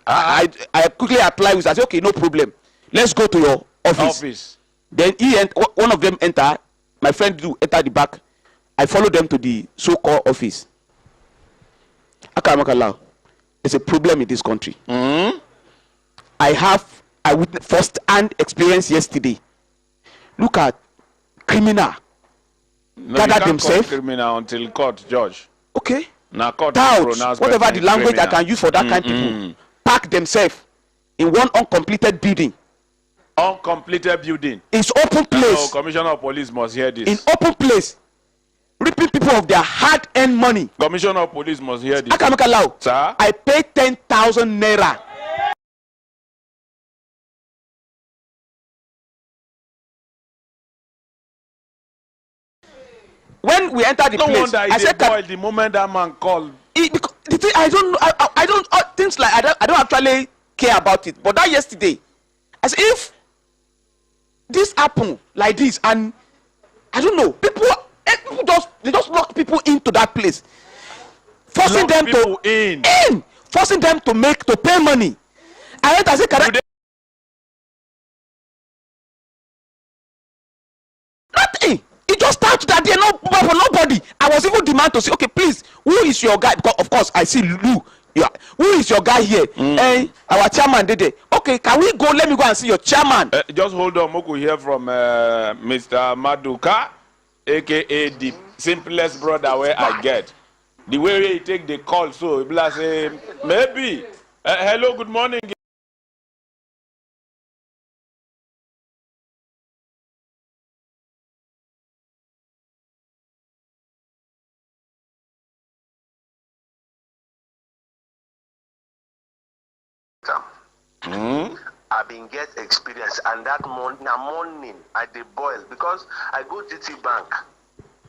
I quickly apply with. I said, okay, no problem. Let's go to your office. Then one of them enter. My friend do enter the back. I follow them to the so-called office. Akamakala, there's a problem in this country. I witnessed first-hand experience yesterday. Look at criminal gather themselves. Criminal until court, Judge. Okay. Now court whatever the language I can use for that kind of people, park themselves in one uncompleted building. Uncompleted building. It's open place. No, Commissioner of Police must hear this. In open place, ripping people of their hard-earned money. Commissioner of Police must hear this. Akamakala, sir, I paid 10,000 naira. When we enter the place, I said, boy, the moment that man called. The thing, I don't know. I don't things like I don't actually care about it. But that yesterday, as if this happen like this, and I don't know, people just lock people into that place, forcing them to forcing them to pay money. I went and said, nothing. It just started that day, no for nobody. I was even demand to say, okay, please, who is your guy? Because of course I see Lulu. Yeah. Who is your guy here? Our chairman did it. Okay, can we go? Let me go and see your chairman. Just hold on, Moku hear from Mr. Maduka, aka the simplest brother where I get. The way he take the call, so he be like say, maybe. Hello, good morning. I've been get experience, and that morning I did boil because I go GT Bank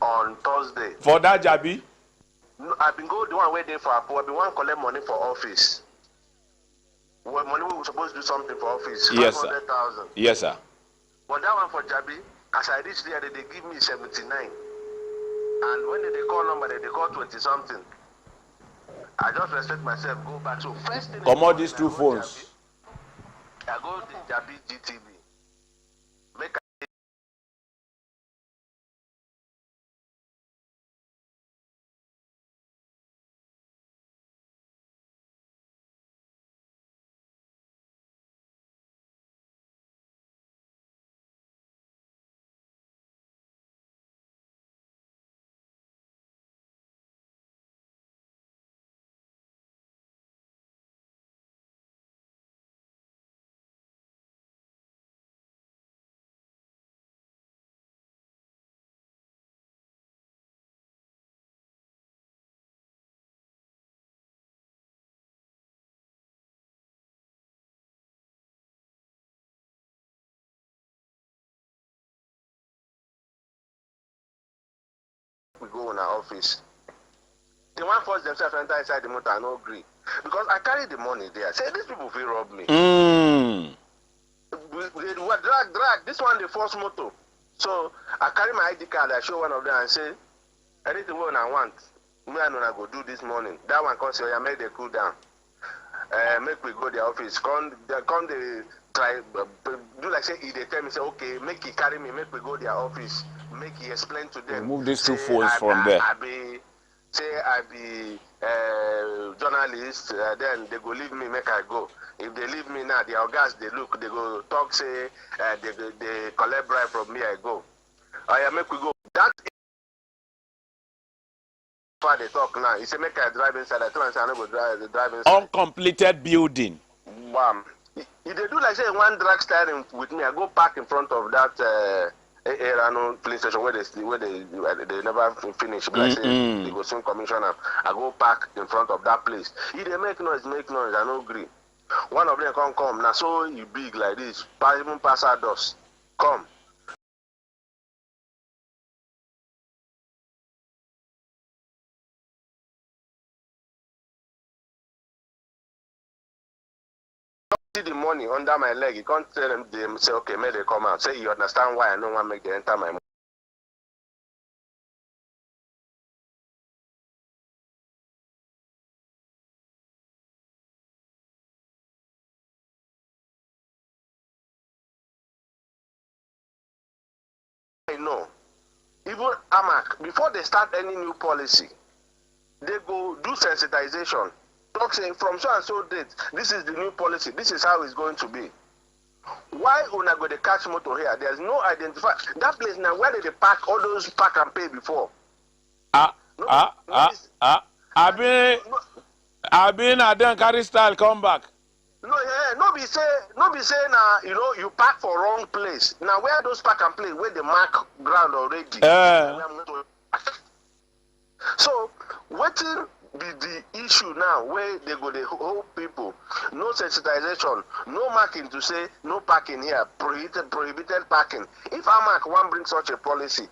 on Thursday. For that Jabi? No, I've been go the one waiting for Apo. I've been one collect money for office. Well, money we were supposed to do something for office. Yes, sir. 500,000. Yes, sir. But that one for Jabi, as I reached there, they give me 79. And when they call number, they call 20-something. I just respect myself, go back. So first thing. Come on, these two phones. I go to Jabi GTV. Make we go in our office. They want force themselves to enter inside the motor and no agree. Because I carry the money there. Say, these people will rob me. They drag. This one, the force motor. So I carry my ID card, I show one of them and say, anything I want, me and I go do this morning. That one comes here, make the cool down. Make we go to the office. Come they try, do like say, they tell me, say, okay, make he carry me, make we go to their office. Make he explain to them. Remove these two phones from there. I be journalist, then they go leave me, make I go. If they leave me now, their guys, they look, they go talk, say, they collect bribe from me, I go. Make we go. That far they talk now. He say, make I drive inside. I tell him, I go drive inside. Uncompleted building. Bam. If they do like say one drag styling with me, I go park in front of that police station where they never finish. But I say they go soon commissioner. I go park in front of that place. If they make noise, I no agree. One of them come. Now so you big like this, even pass our doors. Come. See the money under my leg. You can't tell them, they say, okay, may they come out. Say, you understand why I don't want to make them enter my money. I know. Even AMAC, before they start any new policy, they go do sensitization. Talk saying from so and so date, this is the new policy, this is how it's going to be. Why una go the catch motor here? There's no identify that place now. Where did they park all those park and pay before? I don't carry style come back. No be say now you park for wrong place. Now where those park and play where they mark ground already. So what be the issue now where they go the whole people, no sensitization, no marking to say no parking here, prohibited parking. If AMAC want bring such a policy,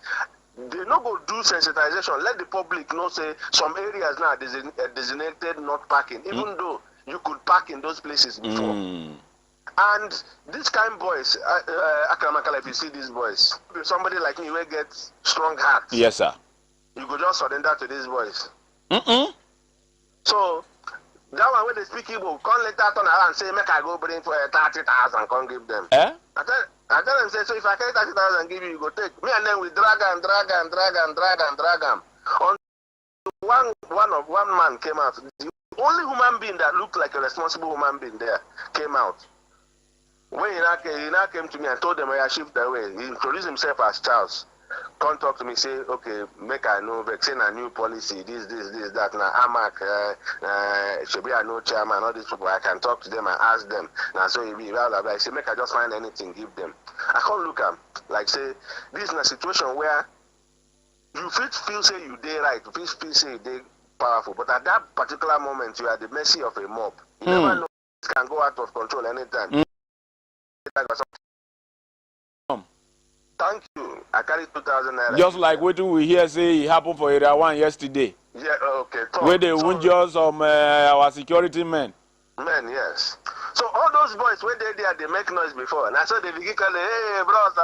they no go do sensitization. Let the public know say some areas now designated not parking, even though you could park in those places before. And this kind of boys, Akamakala, if you see these boys, somebody like me will get strong heart. Yes, sir. You could just surrender to these boys. So that one when they speak Igbo, come later turn around and say, make I go bring for 30,000, come give them. I tell them, say, so if I carry 30,000 give you go take. Me and then we drag them. One man came out. The only human being that looked like a responsible human being there came out. When he now came to me and told them I shift away, he introduced himself as Charles. Come talk to me, say, okay, make I know, vaccine a new policy, this, that. Now, AMAC, should be a no chairman, all these people, I can talk to them and ask them. Now, so he be, blah, blah, blah. I say, make I just find anything, give them. I can't look at like, say, this is a situation where you feel say you did right, you feel say you did powerful, but at that particular moment, you are at the mercy of a mob. You never know, it can go out of control anytime. Thank you. I carry 2,000 naira. Just like what we hear say it happened for Area 1 yesterday. Yeah, okay. Where they wounded some our security men. Men, yes. So all those boys when they make noise before, and I saw the vehicle, hey bros,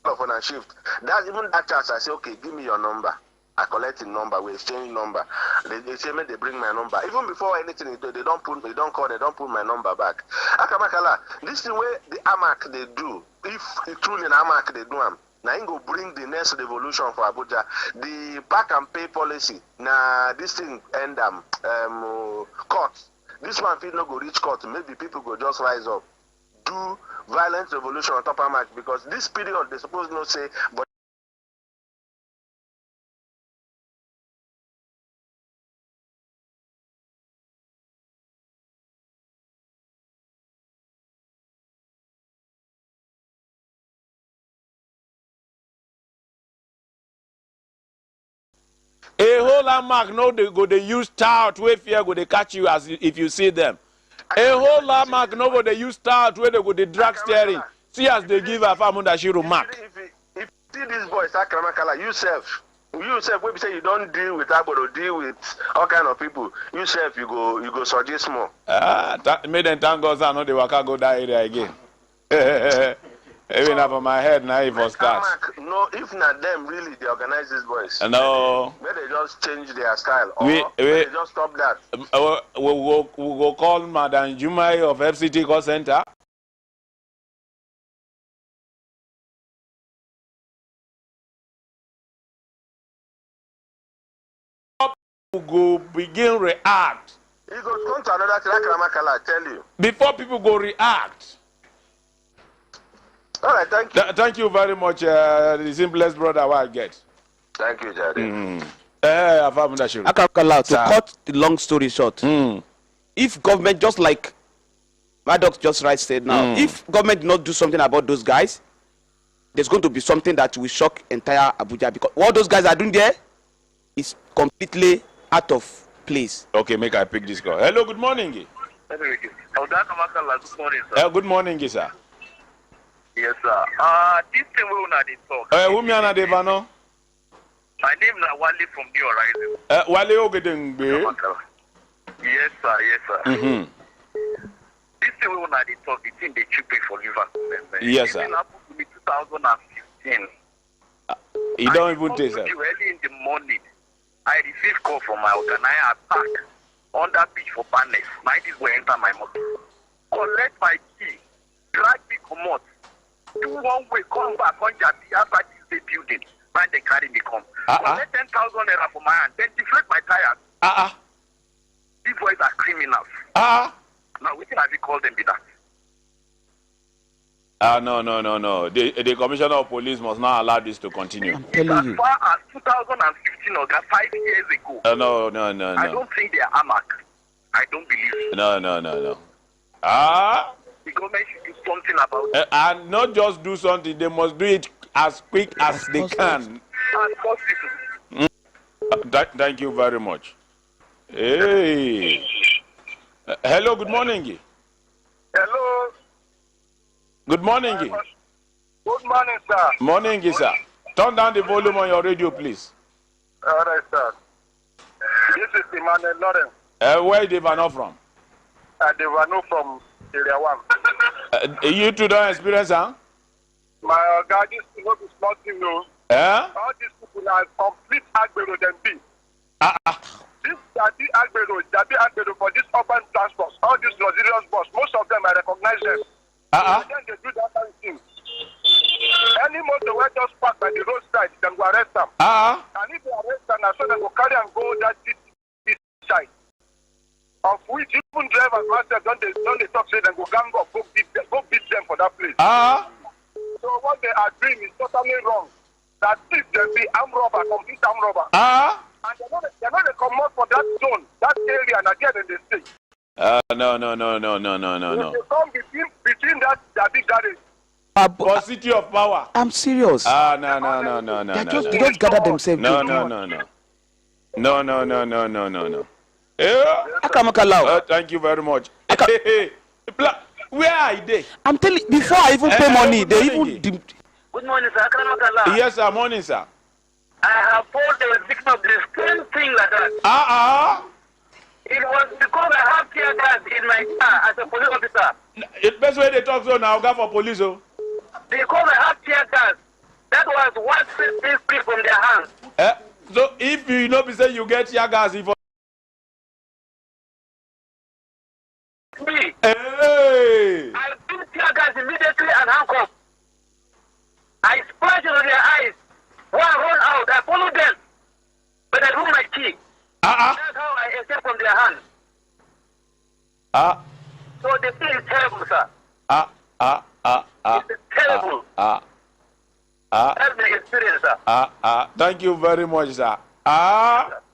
of on a shift. That even that chance, I say, okay, give me your number. I collect the number, we exchange number. They say, they bring my number. Even before anything, they don't call, they don't put my number back. Akamakala, this is the way the AMAC they do. If truly an AMAC they do them, now you go bring the next revolution for Abuja. The back and pay policy. Now this thing end court. This one feel no go reach court. Maybe people go just rise up, do violent revolution on top AMAC because this period they supposed not say, but. A whole AMAC no they use tout where fear go they catch you as if you see them. A whole AMAC no go they use tout where they go they drag steering. See as they give a famunda shiro mark. If you see these boys, Akamakala, you when we say you don't deal with that, but deal with all kind of people, you go suggest more. Made them thank God I know they waka go that area again. Even up on my head now if I start. No, if not them really they organize these boys. No. Maybe they just change their style or they just stop that. We'll go call Madam Jumai of FCT call center. We'll go begin react. You go come to another Kramakala, I tell you. Before people go react. All right, thank you. Thank you very much, the simplest brother I get. Thank you, Jade. Akakala, to cut the long story short, if government, just like Maddox just said now, if government did not do something about those guys, there's going to be something that will shock entire Abuja because what those guys are doing there is completely out of place. Okay, make I pick this call. Hello, good morning. Good morning, sir. Good morning, sir. Yes, sir. This thing we will not talk. Who me ana devano? My name is Wale from New Horizon. Wale Ogedengbe. Yes, sir. Yes, sir. This thing we will not talk. The thing they cheaply for Liverpool. Yes, sir. It happened to me 2015. You don't even taste it. Early in the morning, I received call from my organizer attack on that beach for Barnes. My kids will enter my motor. Collect my key. Drag me come out. Do one way, come back on Jabi after this building. When they carry me come. Collect 10,000 naira for my hand. Then deflate my tires. These boys are criminals. Now, we can have you call them be that. No. The commissioner of police must not allow this to continue. I'm telling you. As far as 2015 or 5 years ago. No. I don't think they are AMAC. I don't believe. No. The government should do something about it. And not just do something, they must do it as quick as they can. And Thank you very much. Hey. Hello, good morning. Hello. Good morning. Good morning, sir. Morning, sir. Turn down the volume on your radio, please. All right, sir. This is Emmanuel Lawrence. Where is Devano from? Devano from Area 1. You two don't experience, huh? My God, this is not a small thing, no. All these people are complete Agbero than B. This Agbero for this urban transport, all these luxurious bus, most of them I recognize them. And then they do that kind of thing. Any motor where just park by the roadside, them go arrest them. And if they arrest them, so they go carry and go that this side. Of which even drivers myself don't they talk say them go gang up, go beat them for that place. So what they are doing is totally wrong. That if they be armed robber, complete armed robber. And they're not come out for that zone, that area, and again they stay. No. They come between that big garage. For city of power. I'm serious. No. They just gather themselves. No. Thank you very much. Where are they? I'm telling you, before I even pay money, they even. Good morning, sir. Yes, sir. Morning, sir. I have told the victim of the same thing like that. It was because I have tear gas in my car as a police officer. The best way they talk so now, go for police. Because I have tear gas That was what set me free from their hands. So if you know, say you get your gas, if me, hey, I took tear gas immediately and handcuffed. I splashed on their eyes. One run out. I followed them, but I drew my key. That's how I escaped from their hands. So the thing is terrible, sir. It's terrible. That's the experience, sir. Thank you very much, sir.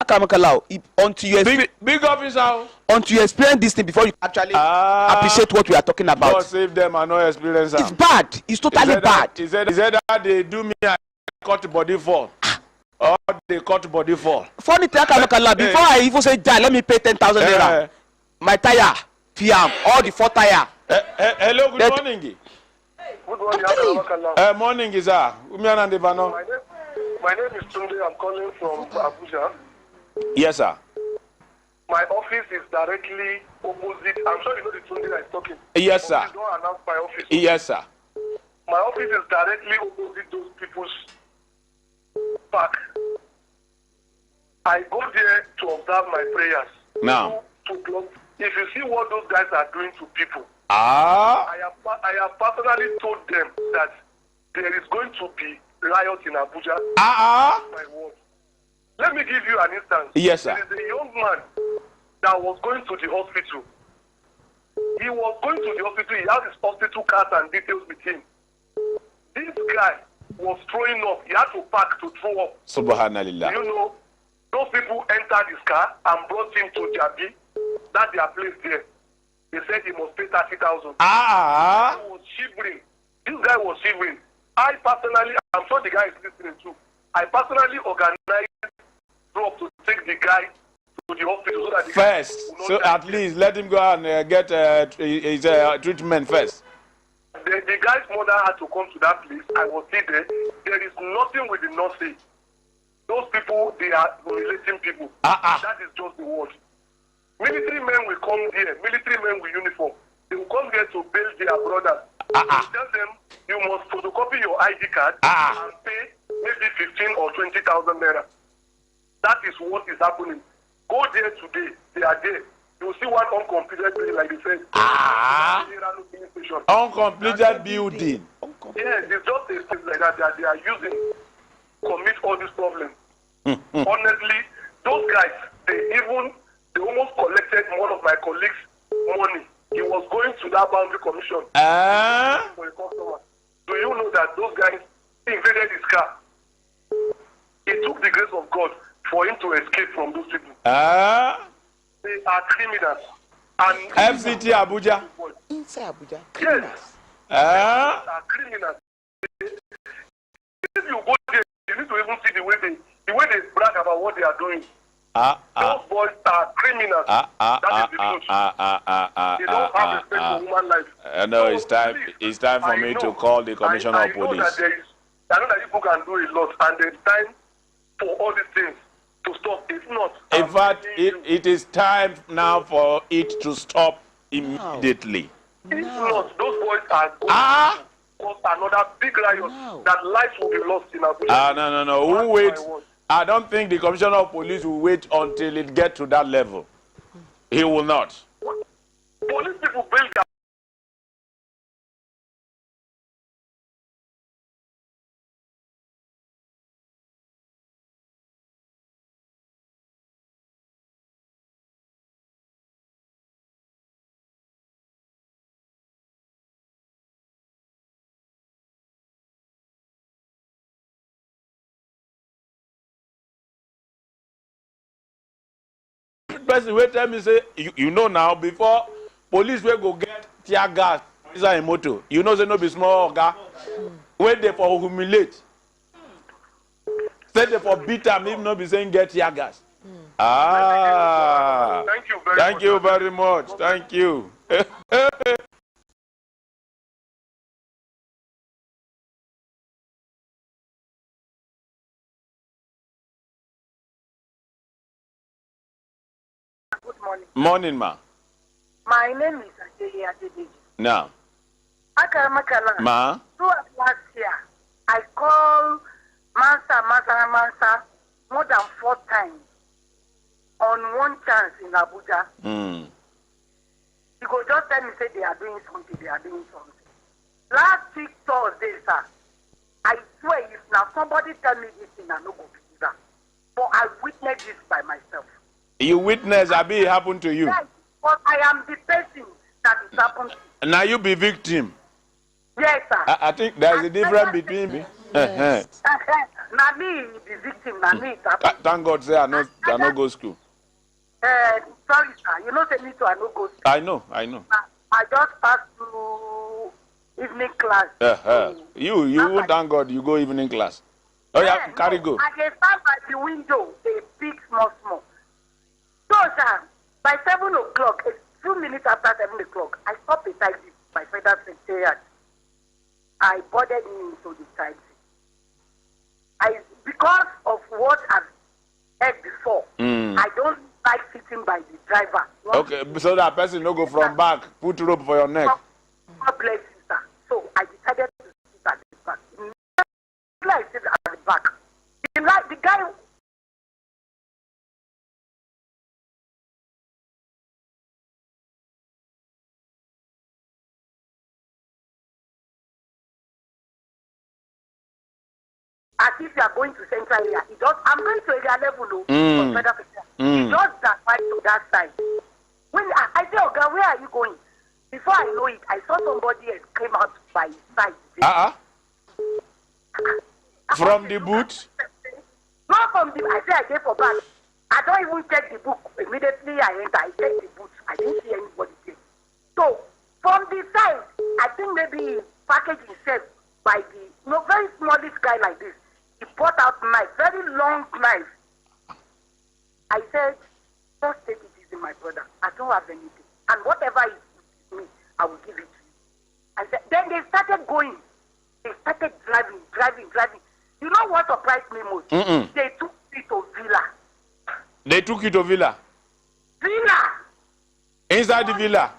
Until you experience, big officer. Until you experience this thing before you actually appreciate what we are talking about. God save them and no experience. It's bad. It's totally bad. He said that they do me and cut body fall. Or they cut body fall. Funny thing, before I even say die, let me pay 10,000 naira. My tire, PM, all the 4 tire. Hello, good morning. Good morning, morning, sir. My name is Tunde. I'm calling from Abuja. Yes, sir. My office is directly opposite. I'm sure you know the Tunde that is talking. Yes, sir. Please don't announce my office. Yes, sir. My office is directly opposite those people's park. I go there to observe my prayers. Now, if you see what those guys are doing to people, I have personally told them that there is going to be riot in Abuja. My word. Let me give you an instance. Yes, sir. There is a young man that was going to the hospital. He was going to the hospital. He had his hospital card and details with him. This guy was throwing up. He had to park to throw up. Subhanallah. You know, those people entered his car and brought him to Jabi. That's their place there. They said he must pay 30,000. He was shivering. This guy was shivering. I personally, I'm sure the guy is listening too. I personally organized drop to take the guy to the hospital so that the first. So at least let him go and get his treatment first. The guy's mother had to come to that place. I was still there. There is nothing we did not say. Those people, they are humiliating people. That is just the word. Military men will come here. Military men with uniform. They will come here to bail their brothers. Tell them you must photocopy your ID card and pay maybe 15 or 20,000 naira. That is what is happening. Go there today. They are there. You will see one uncompleted building, like they said. Uncompleted building. Yes, it's just a thing like that they are using to commit all these problems. Honestly, those guys, they almost collected one of my colleagues' money. He was going to that boundary commission for a customer. Do you know that those guys invaded his car? It took the grace of God for him to escape from those people. They are criminals. And FCT Abuja. Inside Abuja. Yes. They are criminals. If you go there, you need to even see the way they brag about what they are doing. Those boys are criminals. That is the truth. They don't have respect for human life. No, it's time for me to call the commissioner of police. I know that people can do a lot, and there's time for all these things to stop. If not, in fact, it is time now for it to stop immediately. If not, those boys are going to cause another big riot that lives will be lost in Abuja. No. Who wait? I don't think the commissioner of police will wait until it gets to that level. He will not. Police people build their person wait tell me say you know now before police will go get tear gas inside a motor. You know say no be small oga. Wait there for humiliate. Say they for beat am if no be saying get tear gas. Thank you very much. Thank you. Good morning. Morning, ma. My name is Adelia Adedeji. Now. Akamakala. Ma. Throughout last year, I call Mansa more than 4 times on one chance in Abuja. He go just tell me say they are doing something. Last week Thursday, sir, I swear if now somebody tell me this thing, I no go believe that. But I witnessed this by myself. You witness, Abi, it happened to you. Yes, but I am the person that it happened to. Now you be victim. Yes, sir. I think there's a difference between me. Yes. Now me the victim, now me it happened. Thank God, say I no go school. Sorry, sir. You know, say me too, I no go school. I know. I just passed through evening class. You won't thank God you go evening class. Oh yeah, carry go. I can stand by the window, they speak small. So, sir, by 7 o'clock, a few minutes after 7 o'clock, I stopped beside my federal secretariat. I boarded him into the taxi. Because of what I've heard before, I don't like sitting by the driver. Okay, so that person no go from back, put rope for your neck. God bless you, sir. So I decided to sit at the back. I sit at the back. The guy. As if you are going to central area. I'm going to area level. He just that right to that side. When I say, okay, where are you going? Before I know it, I saw somebody else came out by his side. From the boot? Not from the. I say I gave for back. I don't even check the book. Immediately I enter, I check the boot. I didn't see anybody there. So from the side, I think maybe he packaged himself by the very smallest guy like this. He brought out knife, very long knife. I said, just take it easy, my brother. I don't have anything. And whatever is with me, I will give it to you. I said, then they started going. They started driving. You know what surprised me most? They took me to Villa. They took you to Villa? Villa! Inside the Villa?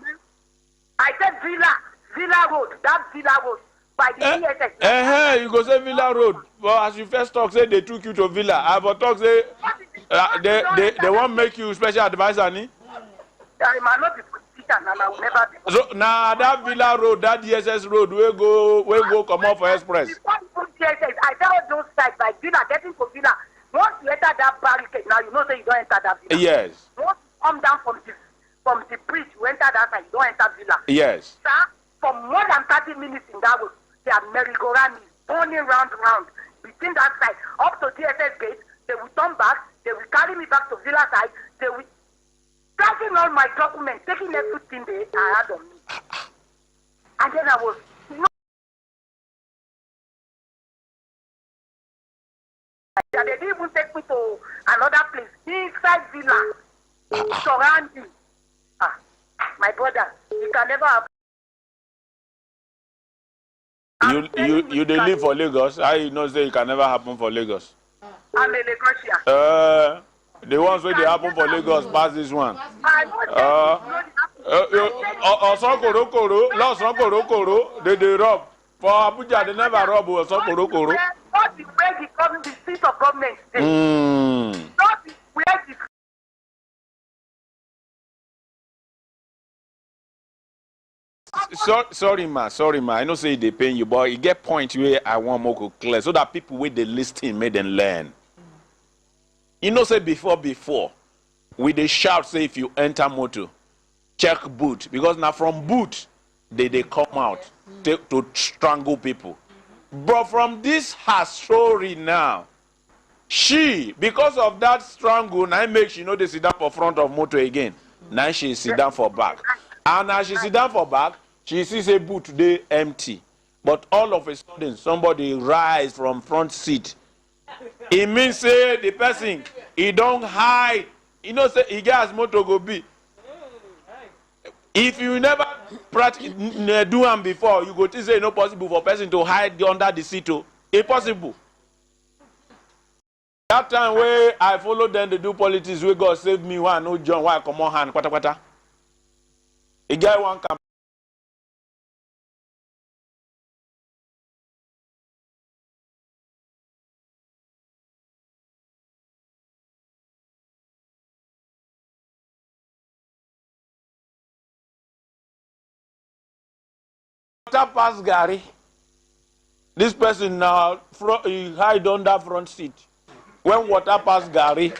I said Villa Road. That Villa Road. By the ESS. You go say Villa Road. Well, as you first talk, say they took you to Villa. I will talk, say they won't make you special advisor, ni? I might not be politician and I will never be. So now that Villa Road, that DSS road, we go come off for express. Before DSS, I tell those sides like Villa, getting to Villa. Once you enter that barricade, now you know say you don't enter that Villa. Yes. Once you come down from the bridge, you enter that side, you don't enter Villa. Yes. Sir, for more than 30 minutes in that road, their merry-go-round is turning round between that side up to DSS gate. They will turn back. They will carry me back to Villa side. They will taking all my documents, taking everything they had on me. And then I was they didn't even take me to another place inside Villa, surrounding. My brother, you can never have. You dey live for Lagos. I know say it can never happen for Lagos. I'm a Lagosian. The ones where they happen for Lagos pass this one. They rob. For Abuja, they never rob or some korokoro. Not the way the seat of government is. Not the way the. Sorry, ma. I know say they pay you, but you get point where I want more clear so that people with the listing made them learn. You know, say before, with the shout, say if you enter motor, check boot, because now from boot, they come out to strangle people. But from this her story now, she, because of that strangle, now make she know they sit down for front of motor again. Now she sit down for back. And as she sit down for back, she sees a boot today empty. But all of a sudden, somebody rise from front seat. It means say the person, he don't hide. You know, say he gets motor go be. If you never do them before, you go to say no possible for person to hide under the seat. Impossible. That time where I follow them to do politics, where God save me, why no John, why come on hand, kwata. A guy one come. water pass Gary. This person now he hide under front seat. When water pass Gary.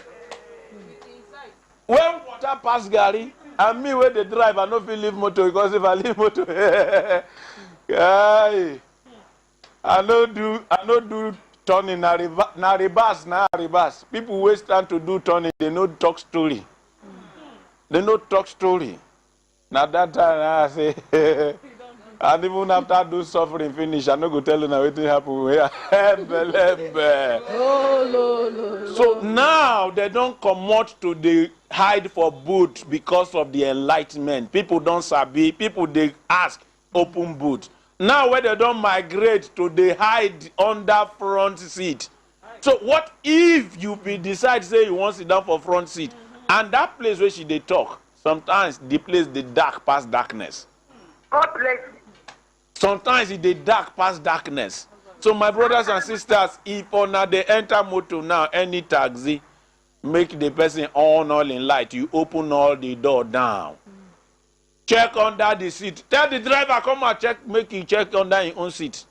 When water pass Gary, and me when they drive, I don't feel leave motor because if I leave motor, guy, I no do turning na reverse. People waste time to do turning, they no talk story. They no talk story. Now that time I say, and even after I do suffering finish, I no go tell you now what happen. So now they don't come out to the hide for boot because of the enlightenment. People don't sabi. People they ask open boot. Now when they don't migrate to the hide under front seat. So what if you be decide say you want to sit down for front seat and that place where they talk, sometimes the place the dark past darkness. God bless you. Sometimes it the dark past darkness. So my brothers and sisters, if on they enter motor now, any taxi, make the person on all in light, you open all the door down. Check under the seat. Tell the driver, come and check, make you check under your own seat.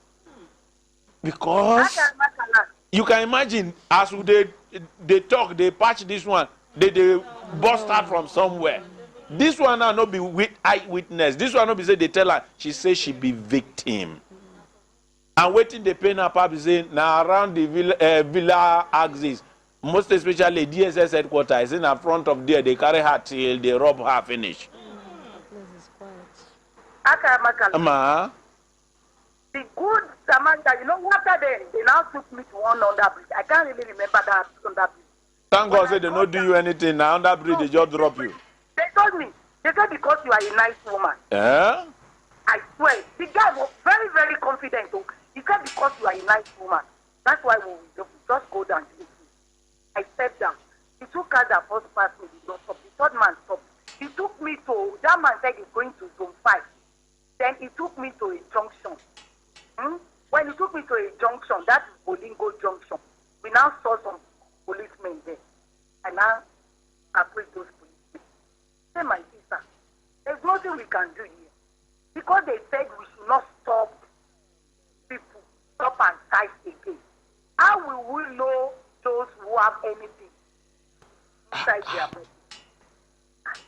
Because you can imagine, as they talk, they patch this one, they bust out from somewhere. This one now not be eyewitness. This one not be say they tell her, she say she be victim. And waiting the pain up be saying, now around the villa axis, most especially DSS headquarters, in the front of there, they carry her till they rob her finish. The good Samantha, you know, after they now took me to one underbridge. I can't really remember that underbridge. Thank God say they don't do you anything. Now underbridge, they just drop you. They told me, they said because you are a nice woman. Yeah? I swear, the guy was very, very confident. Oh. He said because you are a nice woman. That's why we just go down to the street. I stepped down. The two cars that first passed me did not stop. The third man stopped. He took me to, that man said he's going to zone 5. Then he took me to a junction. When he took me to a junction, that is Bolingo Junction, we now saw some policemen there. And now approached those policemen. Say, my sister, there's nothing we can do here. Because they said we should not stop people, stop and sight again. How will we know those who have anything inside their body?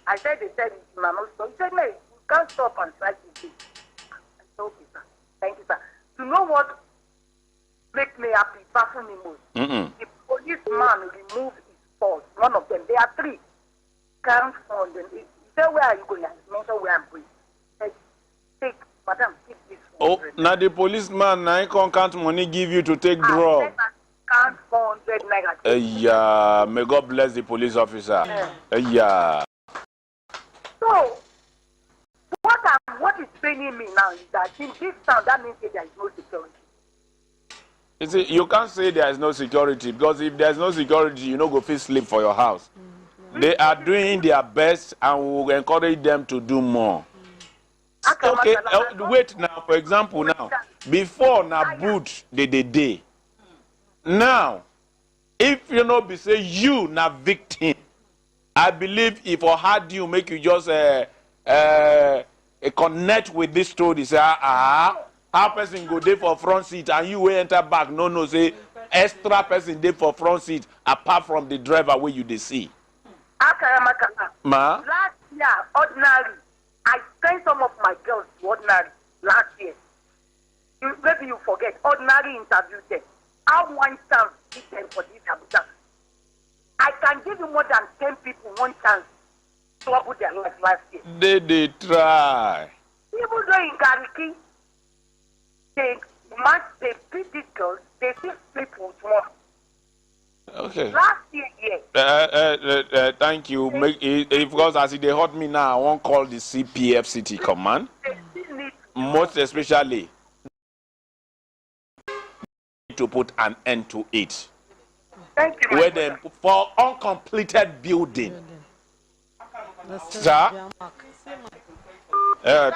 I said, they said, it's not stop. He said, no, you can't stop and sight again. I said, okay, sir. Thank you, sir. You know what makes me happy, baffle me most? The policeman removed his paws, one of them. There are 3. Can't find them. He said, where are you going? I mentioned where I'm going. He said, take, madam, take this one. Oh, now the policeman now can't count money give you to take drug. Can't 400 naira. Yeah, may God bless the police officer. Yeah. So, what is paining me now is that in this town, that means that there is no security. You see, you can't say there is no security because if there is no security, you no go feel sleep for your house. They are doing their best and we will encourage them to do more. Okay, wait now, for example, now, before now boot the day. Now, if you know, be say you now victim, I believe if I had you make you just connect with this story, say, how person go there for front seat and you will enter back. No, say extra person there for front seat apart from the driver where you they see. Ma? Last year, ordinary, I sent some of my girls to ordinary last year. Maybe you forget, ordinary interviewed them. I want chance to give them for this Abuja. I can give you more than 10 people one chance to trouble their life last year. They try. Even though in Gariki, they beat these girls, they still sleep with one. Okay. Last year, thank you. Because as they hurt me now, I won't call the CPF City Command. Most especially to put an end to it. Thank you. Where them for uncompleted building. Sir?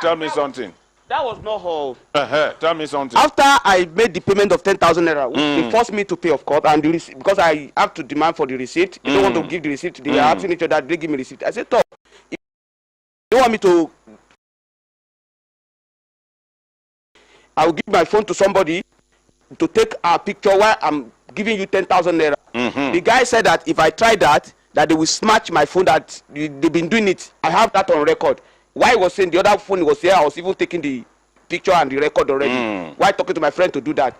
Tell me something. That was not all. Tell me something. After I made the payment of 10,000 naira, they forced me to pay, of course, and the receipt, because I have to demand for the receipt. They don't want to give the receipt. They are asking each other, they give me receipt. I said, "Top, if you want me to I will give my phone to somebody to take a picture while I'm giving you 10,000 naira. The guy said that if I try that they will smash my phone, that they've been doing it. I have that on record. Why was saying the other phone was here, I was even taking the picture and the record already. Why talking to my friend to do that?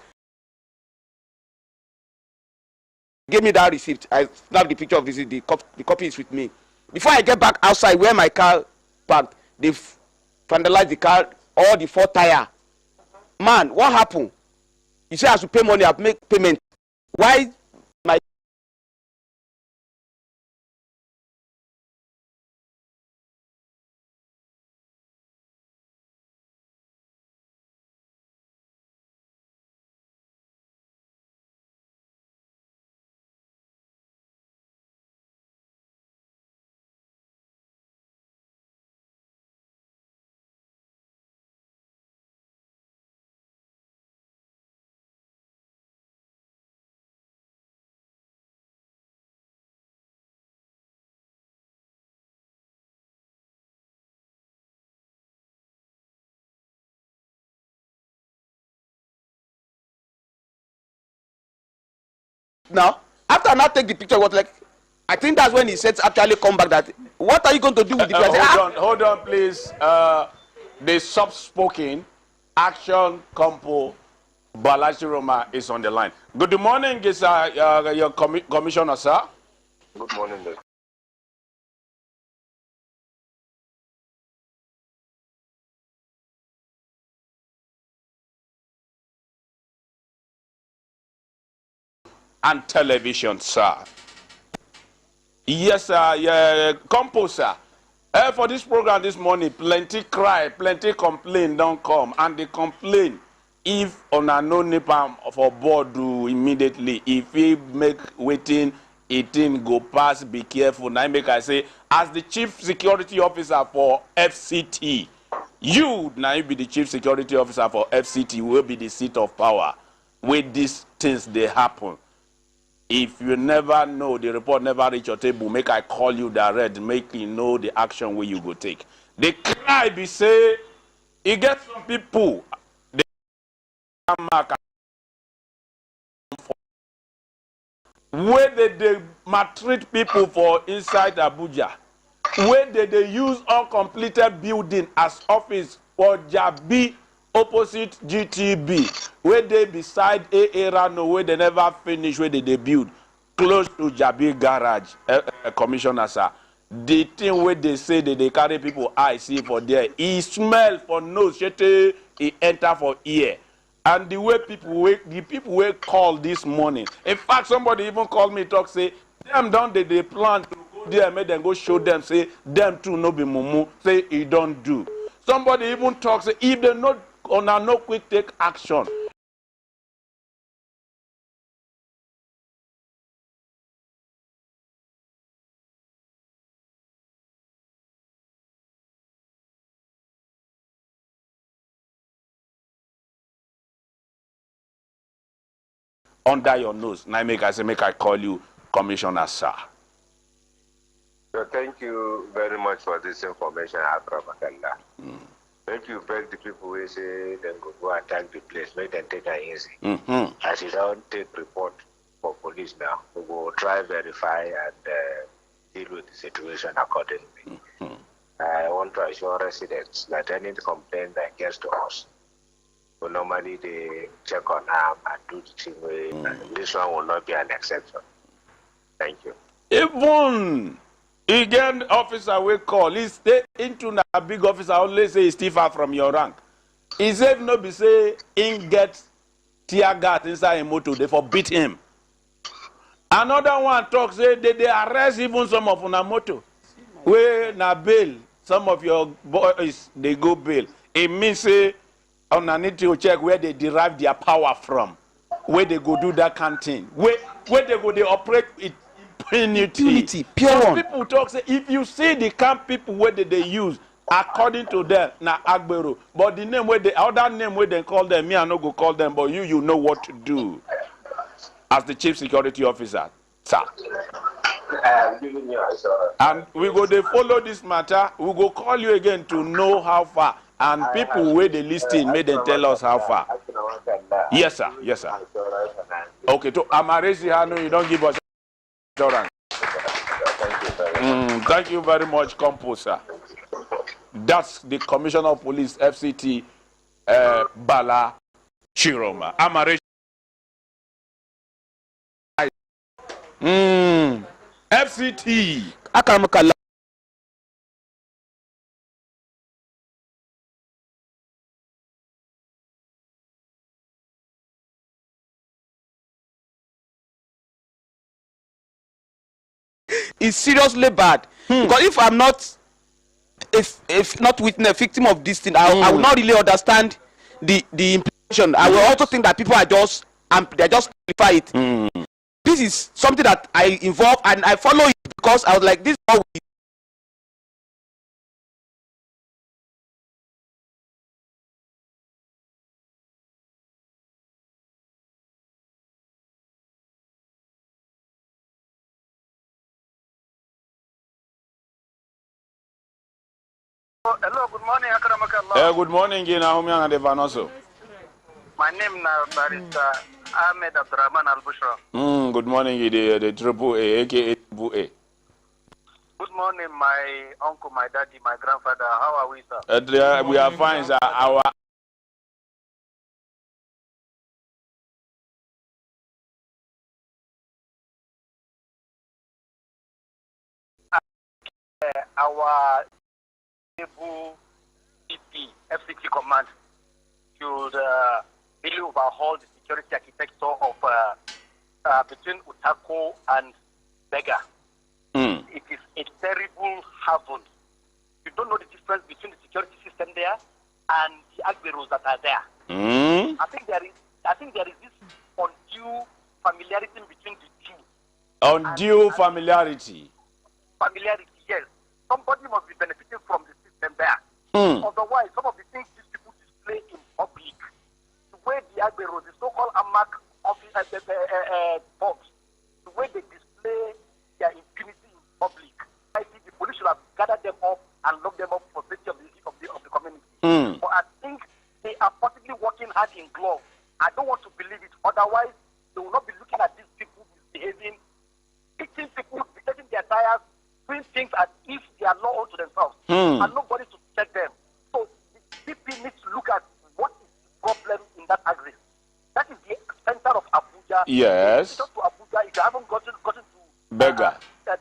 Give me that receipt. I snapped the picture of this. The copy is with me. Before I get back outside where my car parked, they vandalized the car, all the 4 tire. Man, what happened? You say I should pay money, I make payment. Why my now, after I now take the picture, what like, I think that's when he said actually come back that, what are you going to do with the picture? Hold on, please. The soft-spoken action compo Balaji Roma is on the line. Good morning, is your commissioner, sir. Good morning, sir. And television, sir. Yes, sir. Yeah, composer. For this program this morning, plenty cry, plenty complain don't come, and they complain if on a no nipam for board do immediately. If we make waiting 18 go pass, be careful. Now make I say, as the chief security officer for FCT, you now you be the chief security officer for FCT, will be the seat of power where these things they happen. If you never know, the report never reach your table, make I call you direct, make you know the action where you go take. The cry be say, you get some people, they mark where they maltreat people for inside Abuja, where they use uncompleted building as office for Jabi opposite GTB, where they beside AA Rano, where they never finish, where they build close to Jabi garage, commissioner sir. The thing where they say that they carry people eye see for there, he smell for nose, he enter for ear. And the way the people were called this morning. In fact, somebody even called me talk say, them down they plan to go there, make them go show them, say, them too no be mumu, say he don't do. Somebody even talk say, if they not on a no quick take action. Under your nose. Now make I call you Commissioner, sir. So thank you very much for this information, Abraham. Make you beg the people who say then go attack the place, make them take it easy. As you don't take report for police now, we will try verify and deal with the situation accordingly. I want to assure residents that any complaint against us, well, normally they check on them and do the same way, and this one will not be an exception. Thank you. Even again, officer will call. He stay into a big officer. Only say he's still far from your rank. He said no be say in get tear gas inside a motor. They forbid him. Another one talks say they arrest even some of una motor. Where na bail, some of your boys they go bail. It means say una need to check where they derive their power from. Where they go do that kind of thing. Where they go they operate with impunity. Pure one. People talk say if you see the camp people where they use according to them na Agbero, but the name where the other name where they call them, me I no go call them, but you know what to do as the chief security officer, sir. And we go they follow this matter. We go call you again to know how far. And people where they listen, may they tell us how far. Yes, sir. Yes, sir. Okay, to Amaresi Hanu, you don't give us insurance. Thank you very much, Composer. That's the Commissioner of Police, FCT, Bala Chiroma. Amaresi. FCT. Akaramukala. Is seriously bad because if I'm not, if not witness victim of this thing, I will not really understand the implication. I will also think that people are just they just amplify it. This is something that I involve and I follow it because I was like, this is how we. Hello, good morning, Akramakallah. Good morning, Gina Humian and Evanoso. My name is Barista Ahmed Abdurrahman Al-Bushra. Good morning, the Triple A, aka Triple A. Good morning, my uncle, my daddy, my grandfather. How are we, sir? We are fine, sir. Our able FCT command should really overhaul the security architecture of between Utako and Bega. It is a terrible hazard. You don't know the difference between the security system there and the Agberos that are there. I think there is this undue familiarity between the two. Undue familiarity. Familiarity, yes. Somebody must be benefiting from the system there. Otherwise, some of the things these people display in public, the way the Agberos, the so-called AMAC office, box, the way they display their impunity in public, I think the police should have gathered them up and locked them up for safety of the community. But I think they are possibly working hand in glove. I don't want to believe it. Otherwise, they will not be looking at these people misbehaving, hitting people, taking their tires, doing things as if they are law unto themselves, and nobody to check them. So the CP needs to look at what is the problem in that agri. That is the center of Abuja. Yes. Just to Abuja, if you haven't gotten to Bega.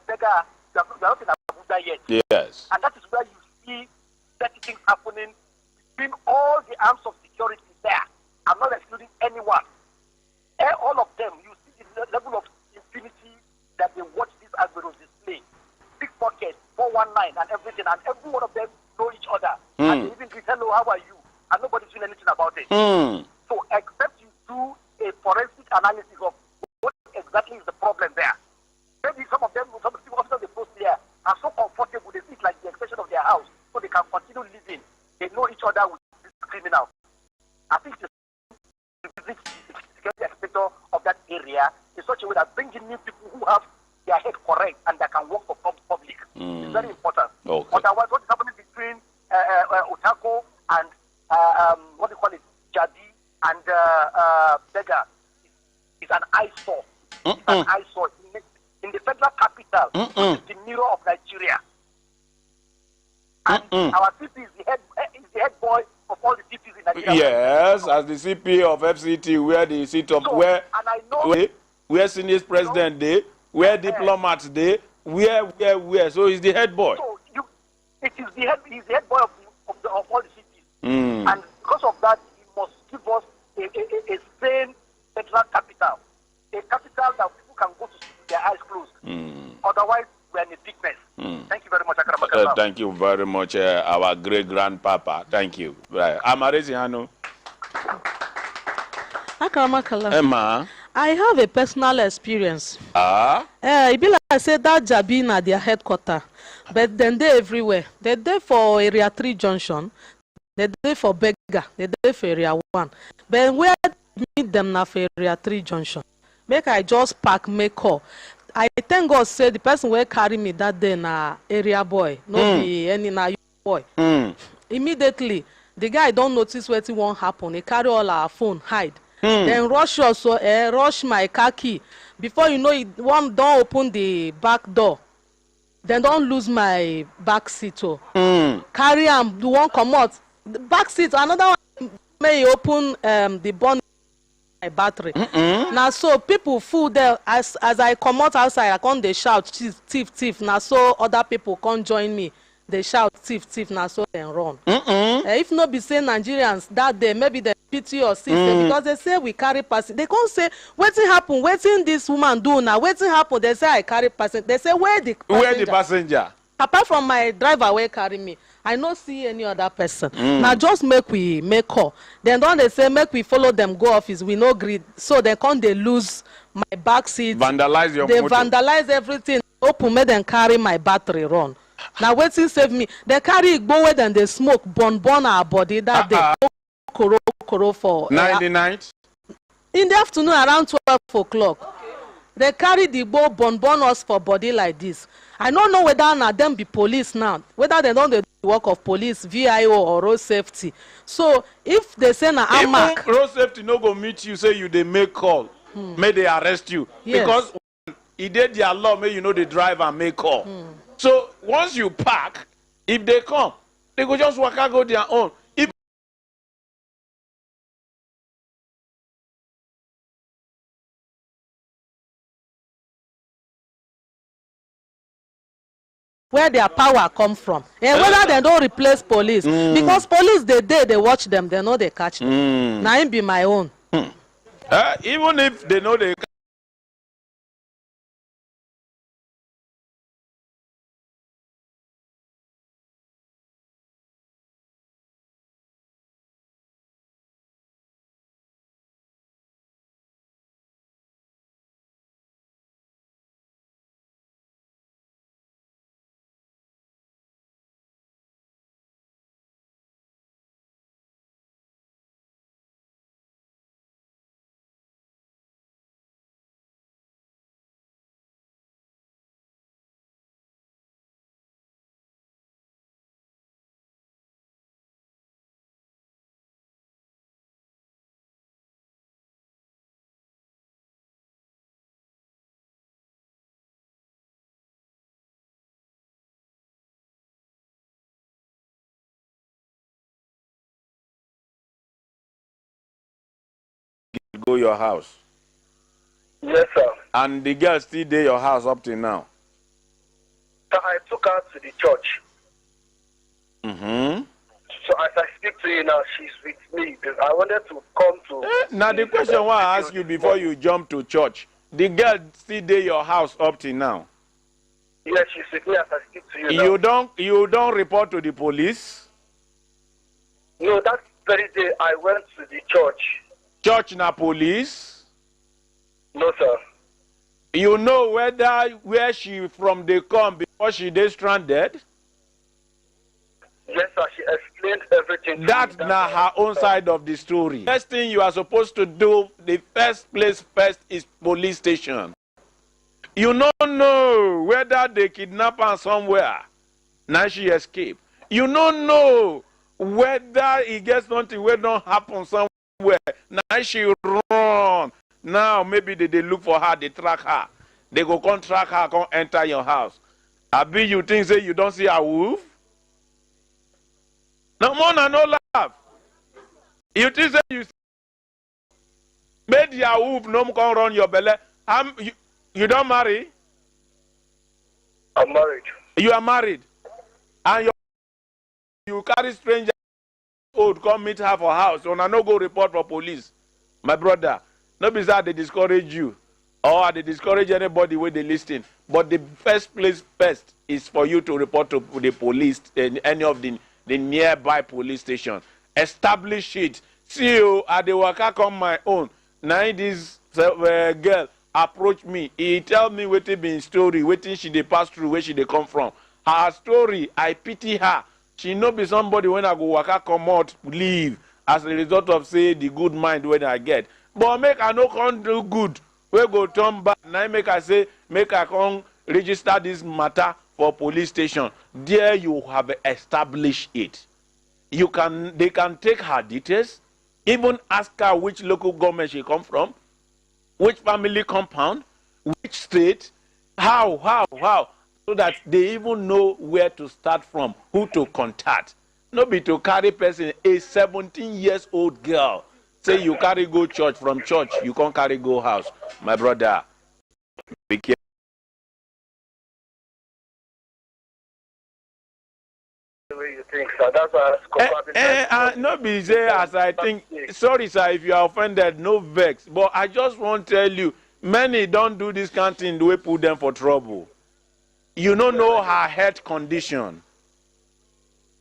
Bega, you are not in Abuja yet. Yes. And that is where you see certain things happening between all the arms of security there. I'm not excluding anyone. All of them, you see the level of impunity that they watch these Agberos display. Pickpocket, 419 and everything, and every one of them know each other. And they even greet, hello, how are you? And nobody's doing anything about it. So except you do a forensic analysis of what exactly is the problem there. Maybe some of them, some of the officers they post there are so comfortable, they feel like the extension of their house, so they can continue living. They know each other with this criminal. I think the security inspector of that area in such a way that bringing new people who have their head correct and that can work for public is very important. Okay. Otherwise, what is happening between Utako and what do you call it, Jadi and Bega is an eyesore. It's an eyesore in the federal capital, which is the mirror of Nigeria. And our CP is the head boy of all the CPs in Nigeria. Yes, as the CP of FCT, where the seat of where Senate President they, where diplomats they, where. So he's the head boy. So he's the head boy of all the cities. And because of that, he must give us a sane federal capital. A capital that people can go to sleep with their eyes closed. Otherwise, we're in a big mess. Thank you very much, Akramakallah. Thank you very much, our great-grandpapa. Thank you. Amaresi Hanu. Akramakallah. Emma. I have a personal experience. It be like I said that Jabin at their headquarters, but then they everywhere. They're there for Area 3 Junction, they're there for Bega, they're there for Area 1. But where meet them now for Area 3 Junction? Make I just park, make call. I thank God say the person will carry me that day na area boy, no be any na boy. Immediately the guy don't notice wetin wan happen. He carry all our phone hide. Then rush us, rush my car key. Before you know it, one don open the back door. Then don't lose my back seat. Carry am, the one comot. The back seat, another one may open the bonnet my battery. Now so people full there. As I come out outside, I come dey shout thief thief. Now so other people come join me. They shout thief thief. Now so then run. If not be say Nigerians that day, maybe they pity or sister because they say we carry person. They can't say wetin happen, wetin this woman do now, wetin happen. They say I carry person. They say where the passenger? Apart from my driver wey carry me, I no see any other person. Now just make we make call. Then don't they say make we follow them go office. We no gree. So they come they lose my back seat. Vandalize your They motor. vandalize everything. Open me then carry my battery run. Now wetin save me? They carry igbo wey then they smoke burn our body that day. Koro for 99. In the afternoon around 12 o'clock. They carry the igbo burn us for body like this. I don't know whether na them be police now, whether they don't do the work of police, VIO or road safety. So if they say na AMAC, road safety no go meet you, say you they make call, may they arrest you. Yes. Because he did their law, may you know they drive and make call. So once you park, if they come, they go just walk out, go their own. If where their power come from, and whether they don't replace police, because police they watch them, they know they catch them. Now it be my own. even if they know they go your house. Yes, sir. And the girl still there your house up till now. So I took her to the church. So as I speak to you now, she's with me. I wanted to come to... Now the question why I ask you before you jump to church, the girl still there your house up till now? Yes, she's with me as I speak to you now. You don't report to the police? No, that very day I went to the church. Church na police? No, sir. You know where she from they come before she dey stranded? Yes, sir. She explained everything. That's not her own side of the story. First thing you are supposed to do, the first place first is police station. You don't know whether they kidnap her somewhere. Now she escaped. You don't know whether it gets something where don't happen somewhere. Now she run. Now maybe they look for her, they track her. They go come track her, come enter your house. Abi you think say you don't see a wolf? No more no laugh. You think say you made your wolf no come run your belly. You don't marry? I'm married. You are married. And you carry stranger old come meet her for house. So now no go report for police. My brother, no be that they discourage you or they discourage anybody where they listen. But the first place first is for you to report to the police and any of the nearby police station. Establish it. See you at the waka come my own. Now this girl approach me. He tell me what it been story, wetin she dey pass through, where she dey come from. Her story, I pity her. She no be somebody when I go waka come out, leave as a result of say the good mind when I get. But make I no come do good. We go turn back. Now make I say, make I come register this matter for police station. There you have established it. They can take her details, even ask her which local government she come from, which family compound, which state, how, so that they even know where to start from, who to contact. No be to carry person, a 17-year-old girl, say you carry go church, from church you can't carry go house. My brother, be careful. You think, sir? That's why No be say as I think. Sorry, sir, if you are offended, no vex. But I just want to tell you, many don't do this kind of thing the way put them for trouble. You don't know her health condition.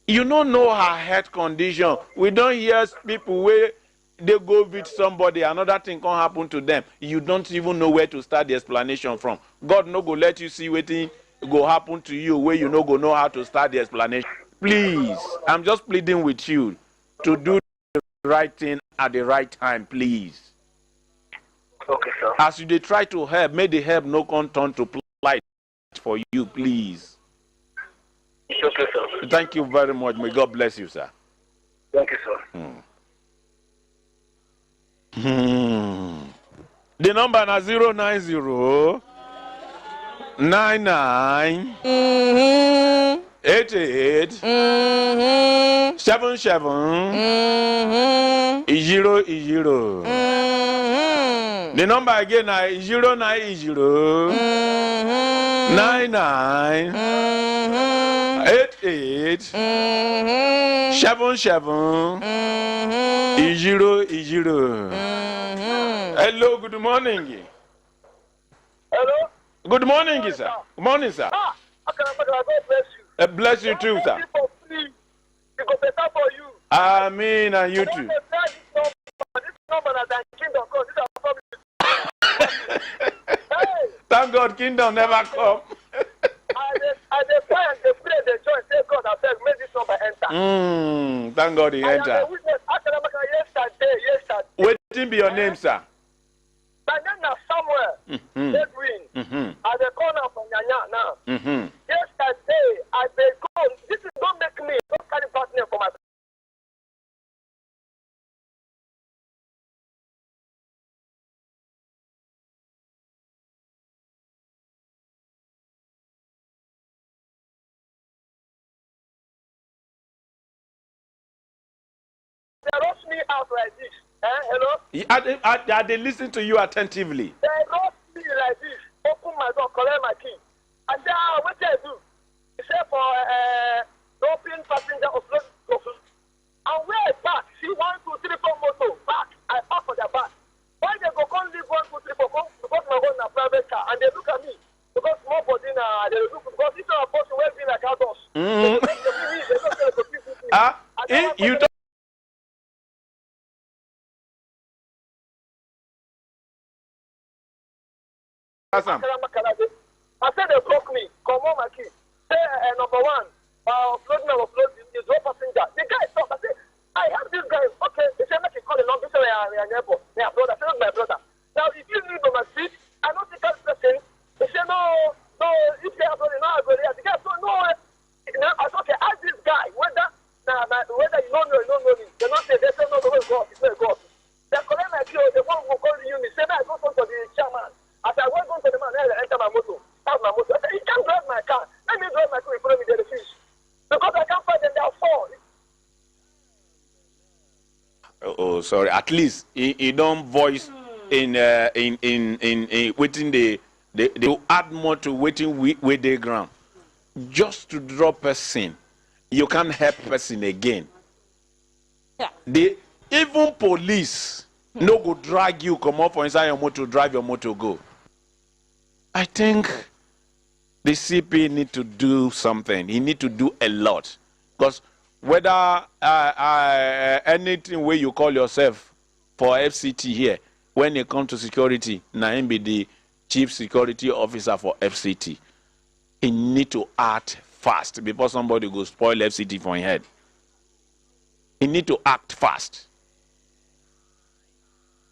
You don't know her health condition. We don't hear people where they go with somebody, another thing can happen to them. You don't even know where to start the explanation from. God no go let you see what thing go happen to you where you no go know how to start the explanation. Please, I'm just pleading with you to do the right thing at the right time, please. Okay, sir. As you try to help, may the help no come turn to plight for you, please. Okay, sir. Thank you very much. May God bless you, sir. Thank you, sir. The number is 090 99 88 77 00. The number again is 090 99 88 77 00. Hello, good morning. Hello? Good morning, sir. Good morning, sir. God bless you. Bless you too, sir. It go better for you. Amen, and you too. This number that kingdom come. This is Thank God, kingdom never come. I pray and they pray, they join, say God, I beg, make this number enter. Thank God he enter. Waiting be your name, sir. My name is Samuel Edwin. At the corner from Nyanya now. Yesterday, I beg God, this is don't make me, don't carry bad name for my. They rush me out like this. Hello? They listen to you attentively. They rush me like this. Open my door, collect my key. I say, what do I do? He said for open passenger offload. And where I back, see 1, 2, 3, 4 motor back. I park for their back. Why they go come leave 1, 2, 3, 4 come because my own a private car and they look at me because more body now they look because this is a person where be like outdoors. You don't. I said they broke me. Come on, my key. Say number one, offloading is no passenger. The guy stopped. I said, I have this guy. Okay, he said, make him call the number. He said, we are neighbor. They are brother. I said, my brother. Now, if you leave on my seat, I don't think that's the thing. He said, no, if they are brother, no, I go there. The guy said, no. I said, okay, ask this guy whether you don't know me. They don't say, they say, no, God. It's not God. They collect my key. The one who call you, he said, I go to the chairman. As I went on to the man, I enter my motor. Start my motor. I said, he can't drive my car. Let me drive my car in front of me, they refuse. Because I can't find them, they are four. Oh, sorry. At least he don't voice in waiting they add more to waiting with the ground. Just to drop person, you can't help person again. Yeah. Even police no go drag you, come up for inside your motor, drive your motor, go. I think the CP need to do something. He need to do a lot. Because whether anything where you call yourself for FCT here, when it comes to security, now him be the chief security officer for FCT. He need to act fast before somebody go spoil FCT for his head. He need to act fast.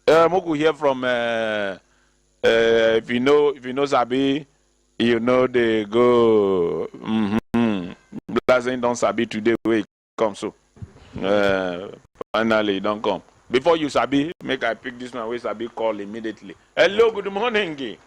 Moku hear from if you know Sabi, you know they go blessing don't Sabi today where it comes so. Finally, don't come. Before you sabi, make I pick this one. We sabi call immediately. Hello, good morning.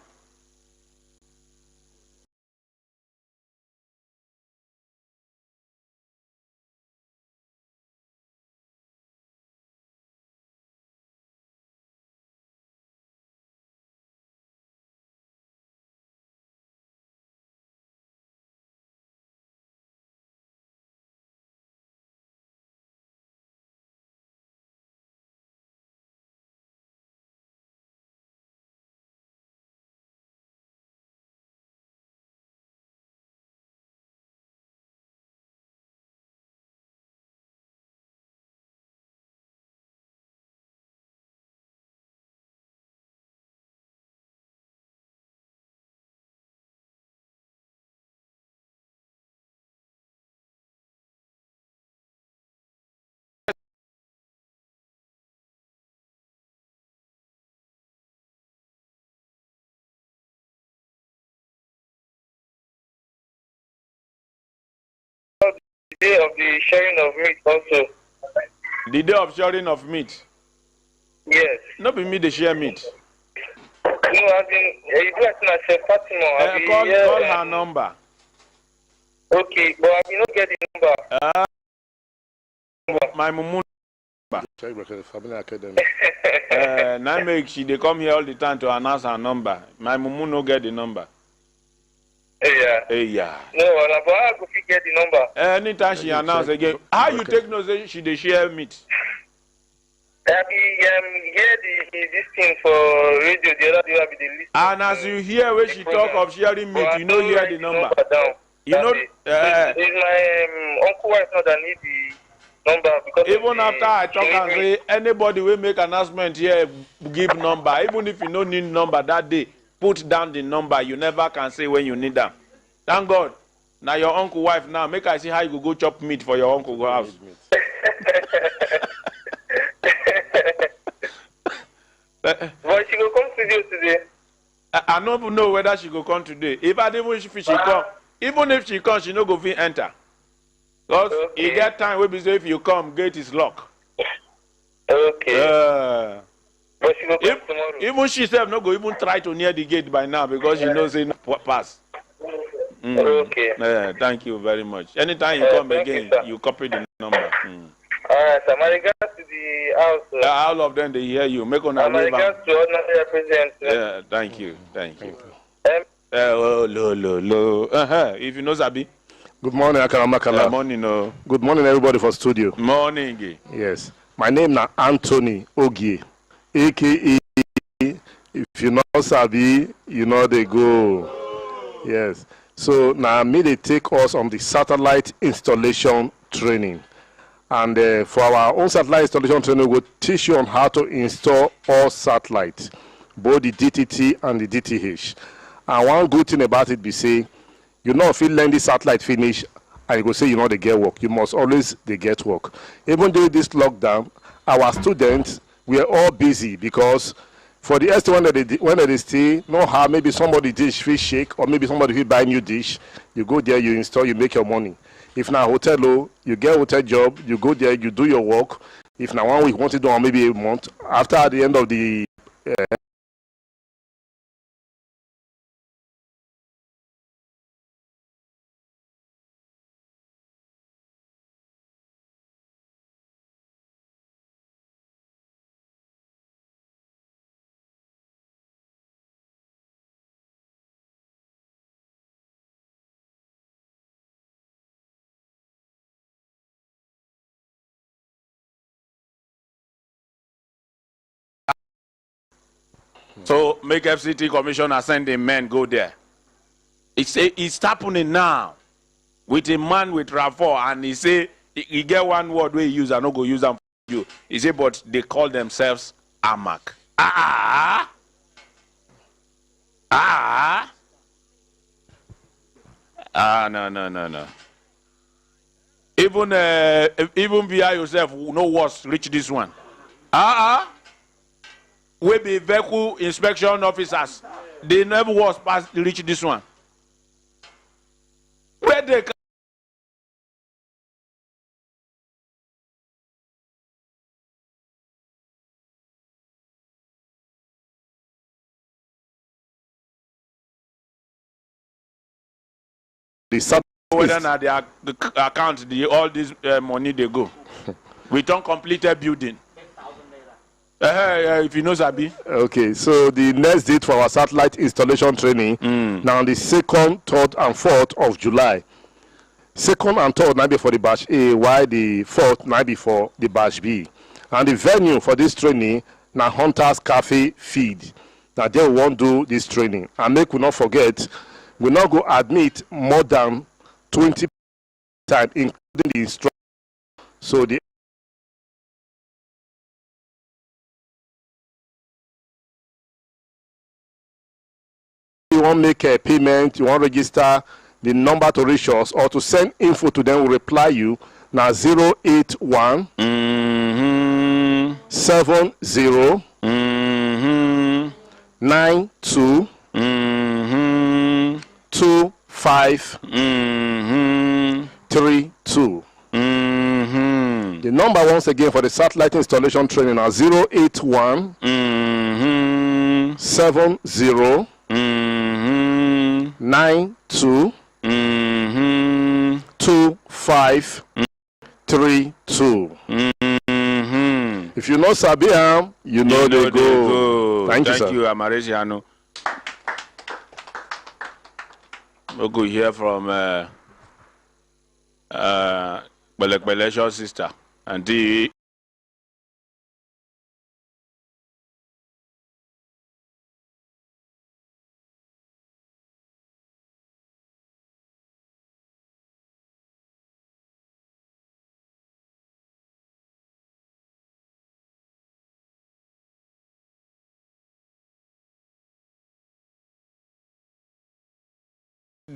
Day of the sharing of meat also. The day of sharing of meat. Yes. Not be me the share meat. No, I mean, you do as a Fatima. Call her number. Okay, but I will not get the number. My mumu number. Check Brekete Family Academy. Now make she they come here all the time to announce her number. My mumu no get the number. Yeah. No, but I go get the number. Anytime she announce again, how you take no say she they share meat? I hear this thing for radio the other day. I be the list. And as you hear when she talk of sharing meat, you know hear the number. You know, it's my uncle wife now that need the number because even after I talk and say anybody will make announcement here give number, even if you don't need number that day, put down the number. You never can say when you need them. Thank God. Now your uncle wife now make I see how you go chop meat for your uncle house. But she go come studio today. I don't even know whether she go come today. If I didn't she come, even if she comes, she no go fit enter. Because you get time where be say if you come, gate is locked. Okay. But she go come tomorrow. Even she self no go even try to near the gate by now because she knows it pass. Okay. Thank you very much. Anytime you come again, you copy the number. Alright, so my regards to the house. All of them they hear you. Make on my regards to ordinary president. Yeah, thank you. If you know Zabi. Good morning, Akaramakala. Morning, no. Good morning, everybody for studio. Morning. Yes. My name is Anthony Ogie, a.k.a. If you know Sabi, you know they go. Yes. So now me they take us on the satellite installation training. And for our own satellite installation training, we'll teach you on how to install all satellites, both the DTT and the DTH. And one good thing about it be say, you know if you learn the satellite finish, and you go say you know they get work. You must always they get work. Even during this lockdown, our students, we are all busy because for the ST when they stay, know how maybe somebody dish fish shake or maybe somebody will buy new dish. You go there, you install, you make your money. If now hotel, you get a hotel job, you go there, you do your work. If now 1 week, want to do or maybe a month, after at the end of the So make FCT commissioner send a man go there. It's happening now with a man with rapport, and he say he get one word where he use and no go use them for you. He say but they call themselves AMAC. No. Even via yourself no worse reach this one. We be vehicle inspection officers. They never was past reach this one. Where they the whether not the account, all this money they go. We don't complete a building. If you know Zabi. Okay, so the next date for our satellite installation training now the 2nd, 3rd, and 4th of July. 2nd and 3rd might be for the batch A, while the 4th might be for the batch B. And the venue for this training now Hunters Cafe Feed. Now they won't do this training. And make we not forget, we not go admit more than 20 times, including the instructor. So the you want to make a payment, you want to register, the number to reach us or to send info to them will reply you now 081 70 92 25 32. The number once again for the satellite installation training are 081 70 92 25 32. If you know Sabiam, you know they go. Thank you, sir. Thank you, Amaresiano. We'll go hear from Belesha's sister. And the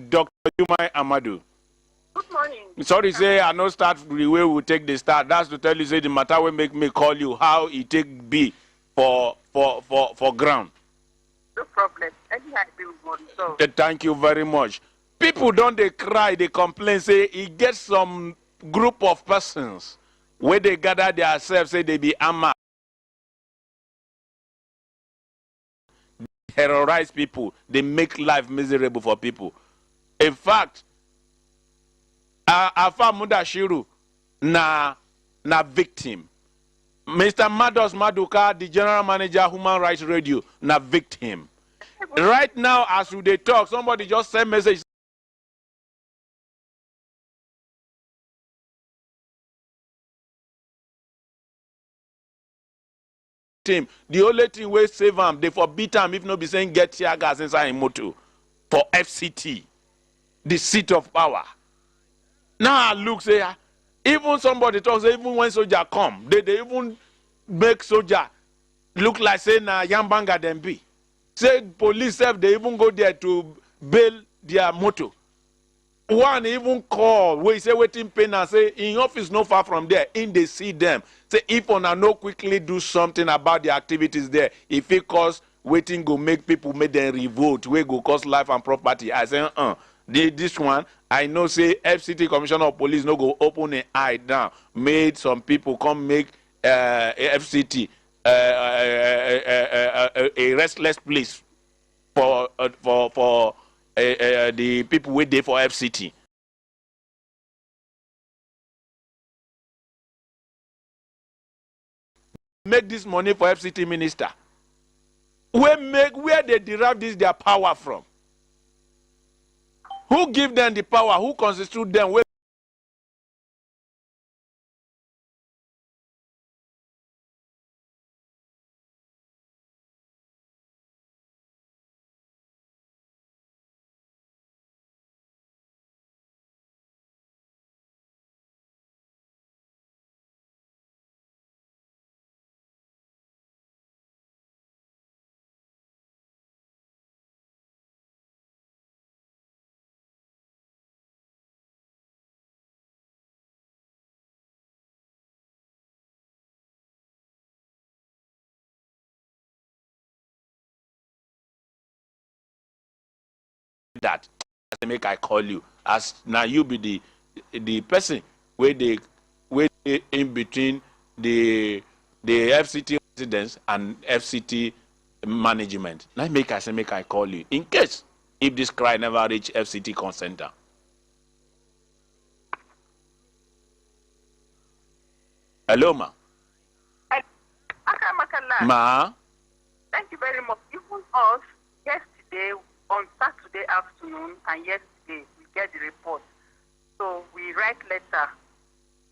Dr. Jumai Amadou. Good morning. Sorry, say I no start the way we take the start. That's to tell you, say the matter will make me call you how it take be for ground. No problem. Anyhow, we will resolve. Thank you very much. People don't they cry, they complain, say it gets some group of persons where they gather themselves, say they be armed, terrorize people, they make life miserable for people. In fact, Afa Mudashiru na victim. Mr. Mados Maduka, the general manager, Human Rights Radio, na victim. Right now, as they talk, somebody just sent message. The only thing we save him, they forbid him if not be saying get tear gas inside him motor for FCT, the seat of power. Now I look say, even somebody talks, even when soldier come, they even make soldier look like say na Yambanga them be. Say police have they even go there to bail their motor. One even call where he say waiting pain and say in office no far from there, in they see them. Say if on no quickly do something about the activities there, if it cause waiting go make people make them revolt, we go cause life and property. I say this one I know say FCT Commissioner of Police no go open an eye down, made some people come make FCT a restless place for the people wait there for FCT. Make this money for FCT minister. Where they derive this their power from? Who give them the power? Who constitute them? Where that make I call you as now you be the person where they in between the FCT residents and FCT management. Now make I call you in case if this cry never reach FCT call center. Hello, ma. Akamakala. Ma. Thank you very much. Even us, yesterday, on Saturday afternoon and yesterday, we get the report. So we write letter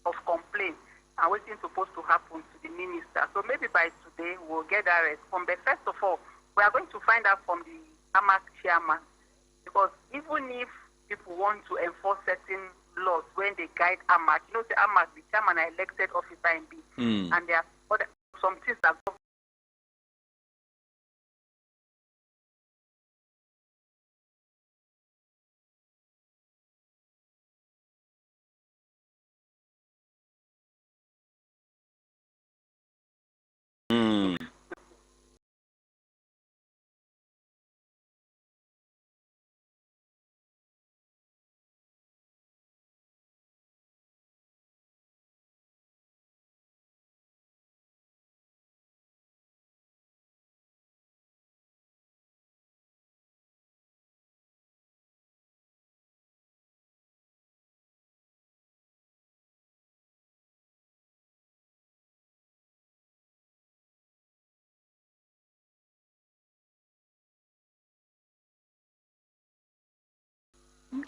of complaint and waiting supposed to happen to the minister. So maybe by today we'll get that response. But first of all, we are going to find out from the AMAC chairman, because even if people want to enforce certain laws when they guide AMAC, you know, the AMAC, the chairman, are elected officer in B, and there are some things that go.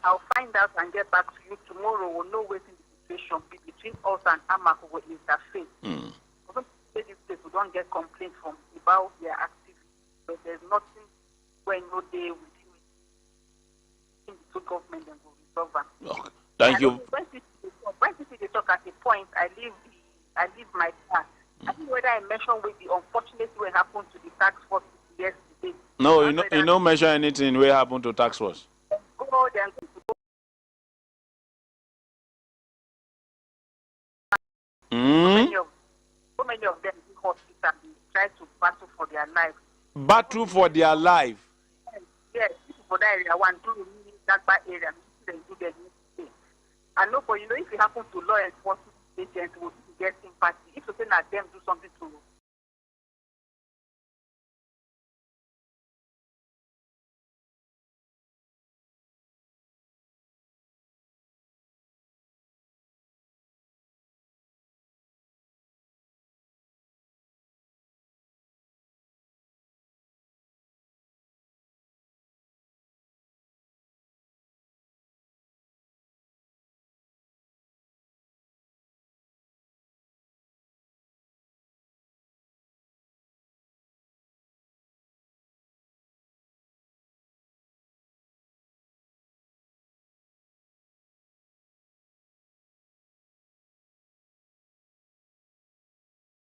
I'll find out and get back to you tomorrow. We'll know what the situation be between us and AMAC who will interface. We don't say this place, we don't get complaints from about their activities, but there's nothing when no day within the two government and will resolve them. Okay. Thank you. When people they talk at a point, I leave my part. I think whether I mentioned with the unfortunate what happened to the tax force yesterday. No, you don't mention anything what happened to tax force. Go there and go. So many of them in hospital try to battle for their life. Battle for their life. Yes, people for that area want to that bad area. They do their thing. And no, but you know, if it happens to law enforcement agents, will get sympathy. If you say that them do something to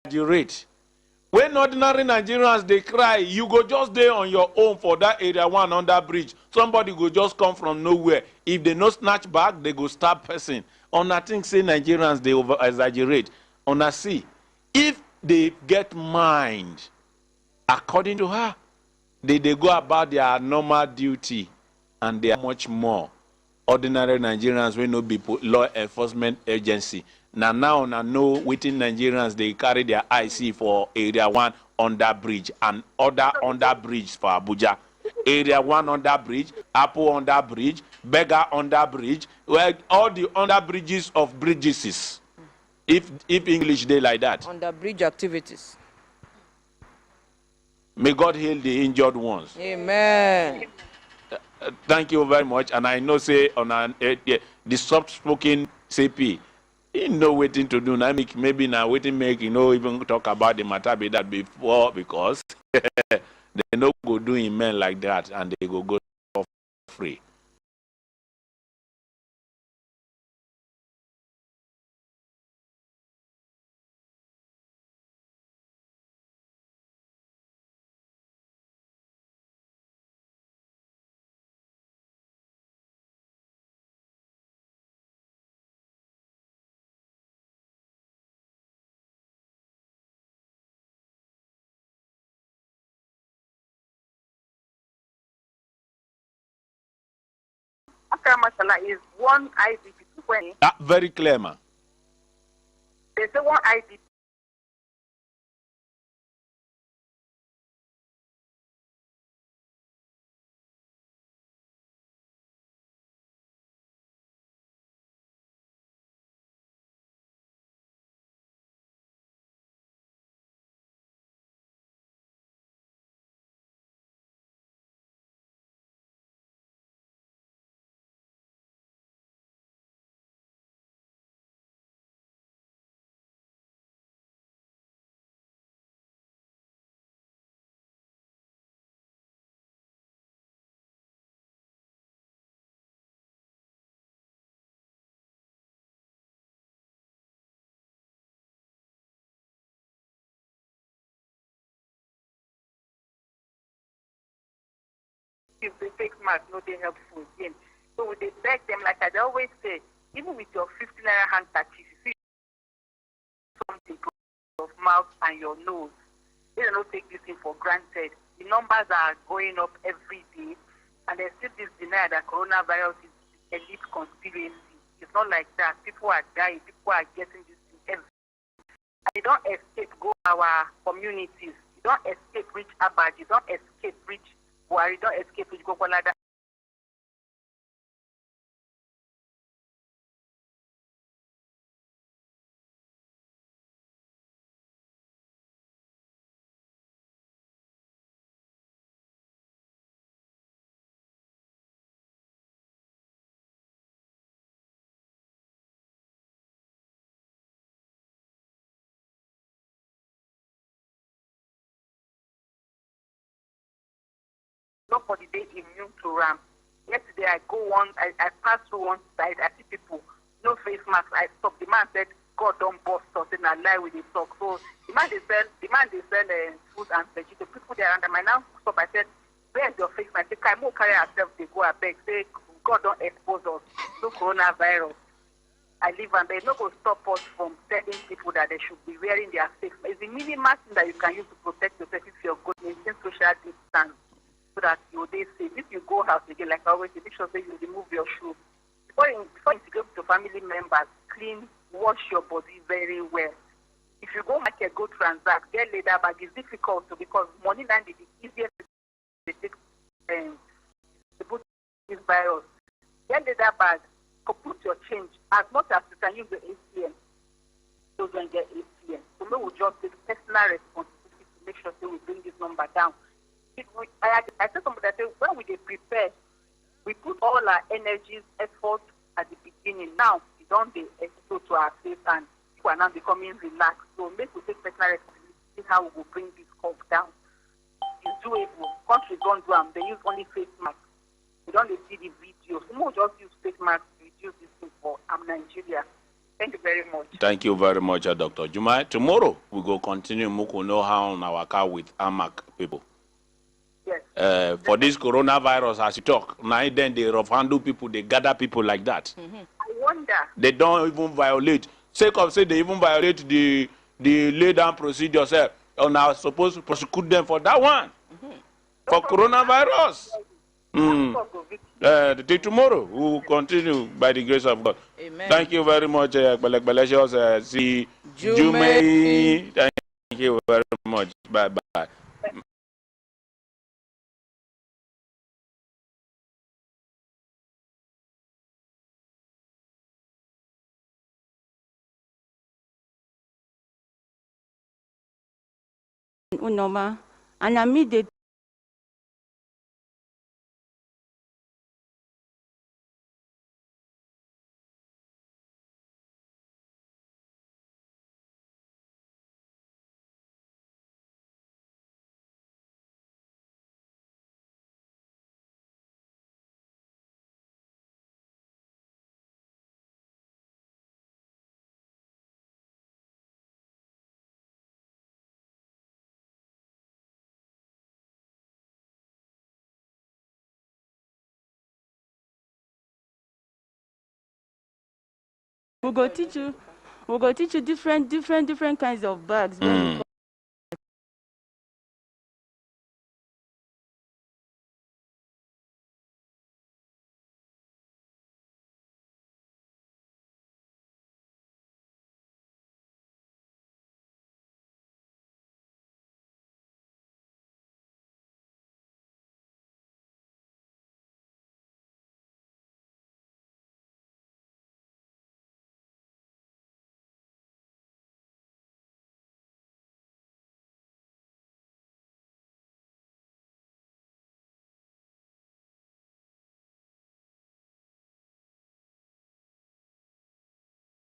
Exaggerate. When ordinary Nigerians they cry, you go just there on your own for that area one under bridge. Somebody go just come from nowhere. If they no snatch back, they go stab person. On I think say Nigerians they over exaggerate. On I see, if they get mind, according to her, they go about their normal duty, and they are much more. Ordinary Nigerians will not be law enforcement agency. Now know within Nigerians they carry their IC for area 1 under bridge and other under bridge for Abuja. Area 1 under bridge, Apple under bridge, Beggar under bridge, well, all the under bridges of bridges. If English they like that. Under bridge activities. May God heal the injured ones. Amen. Thank you very much. And I know say on the soft-spoken CP, he know waiting to do. Now maybe now waiting make even talk about the matter be that before, because they no go doing men like that and they go for free. Mashallah is one IDP. Very clear, man. There's one IDP. if the face mask no dey helpful again. So we dey beg them, like I dey always say, even with your 50 naira handkerchief, if you something to your mouth and your nose, they don't take this thing for granted. The numbers are going up every day, and there's still this denial that coronavirus is elite conspiracy. It's not like that. People are dying. People are getting this thing every day. And you don't escape go our communities. You don't escape reach Abuja. You don't escape reach Buhari. You don't escape reach Gokolada. Nobody dey immune to RAM. Yesterday I passed through one side, I see people, no face mask, I stopped. The man said, God don't bust us, and I lie with the talk. So the man they sell food and vegetables. People there around them. I now stop, I said, where's your face mask? They say, "Can carry ourselves, they go beg. Say, God don't expose us to coronavirus." I live and they no go stop us from telling people that they should be wearing their face mask. It's the minimal thing that you can use to protect yourself if you're good, maintain social distance, so that you they safe. If you go out again, like I always say, make sure that you remove your shoe. Before you integrate with your family members, clean, wash your body very well. If you go market, go transact, get leather bag, it's difficult to, because money land is the easiest to take to put this virus. Get leather bag, put your change as much as you can use the ATM. So you can get ATM. So we will just take personal responsibility to make sure that we bring this number down. I said somebody that said, when we prepare, we put all our energies, efforts at the beginning. Now, we don't be exposed to our face and people are now becoming relaxed. So make we take personal responsibility, see how we will bring this curve down. It's doable. Countries don't do them. They use only face masks. We don't see the videos. We will just use face masks to reduce this thing for Nigeria. Thank you very much. Thank you very much, Dr. Jumai. Tomorrow, we go continue Muku know how on our car with AMAC people. Yes. For this coronavirus, as you talk, now then they rough handle people, they gather people like that. I wonder. They don't even violate. Sake of say they even violate the lay down procedure. Say, and are supposed to prosecute them for that one. For coronavirus. Till tomorrow, we will continue by the grace of God. Amen. Thank you very much, see Jume. Thank you very much. Bye bye. Unoma, and I meet the we go teach you different kinds of bags.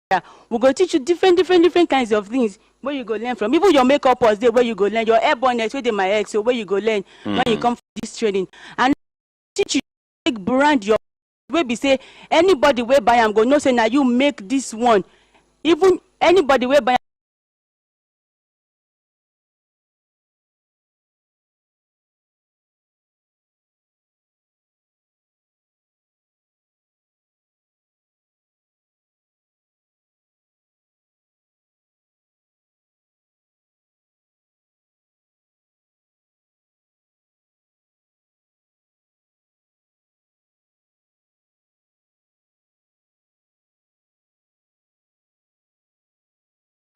Yeah, we go teach you different kinds of things where you go learn from. Even your makeup was there where you go learn. Your hair bonnet where they my head, so where you go learn when you come for this training. And teach you make brand your where be say anybody where buy am go know say now you make this one. Even anybody where buy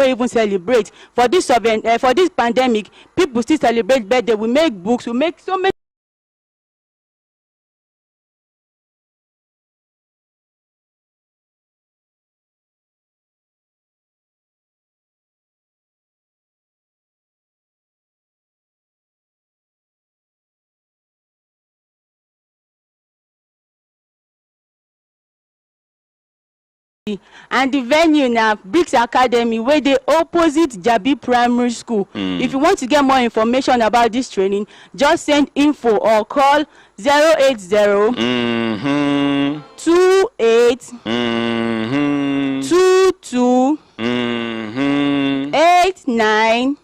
even celebrate. For this pandemic, people still celebrate birthday. We make books, we make so many. And the venue now, Bricks Academy, where they opposite Jabi Primary School. If you want to get more information about this training, just send info or call 080 28 22 89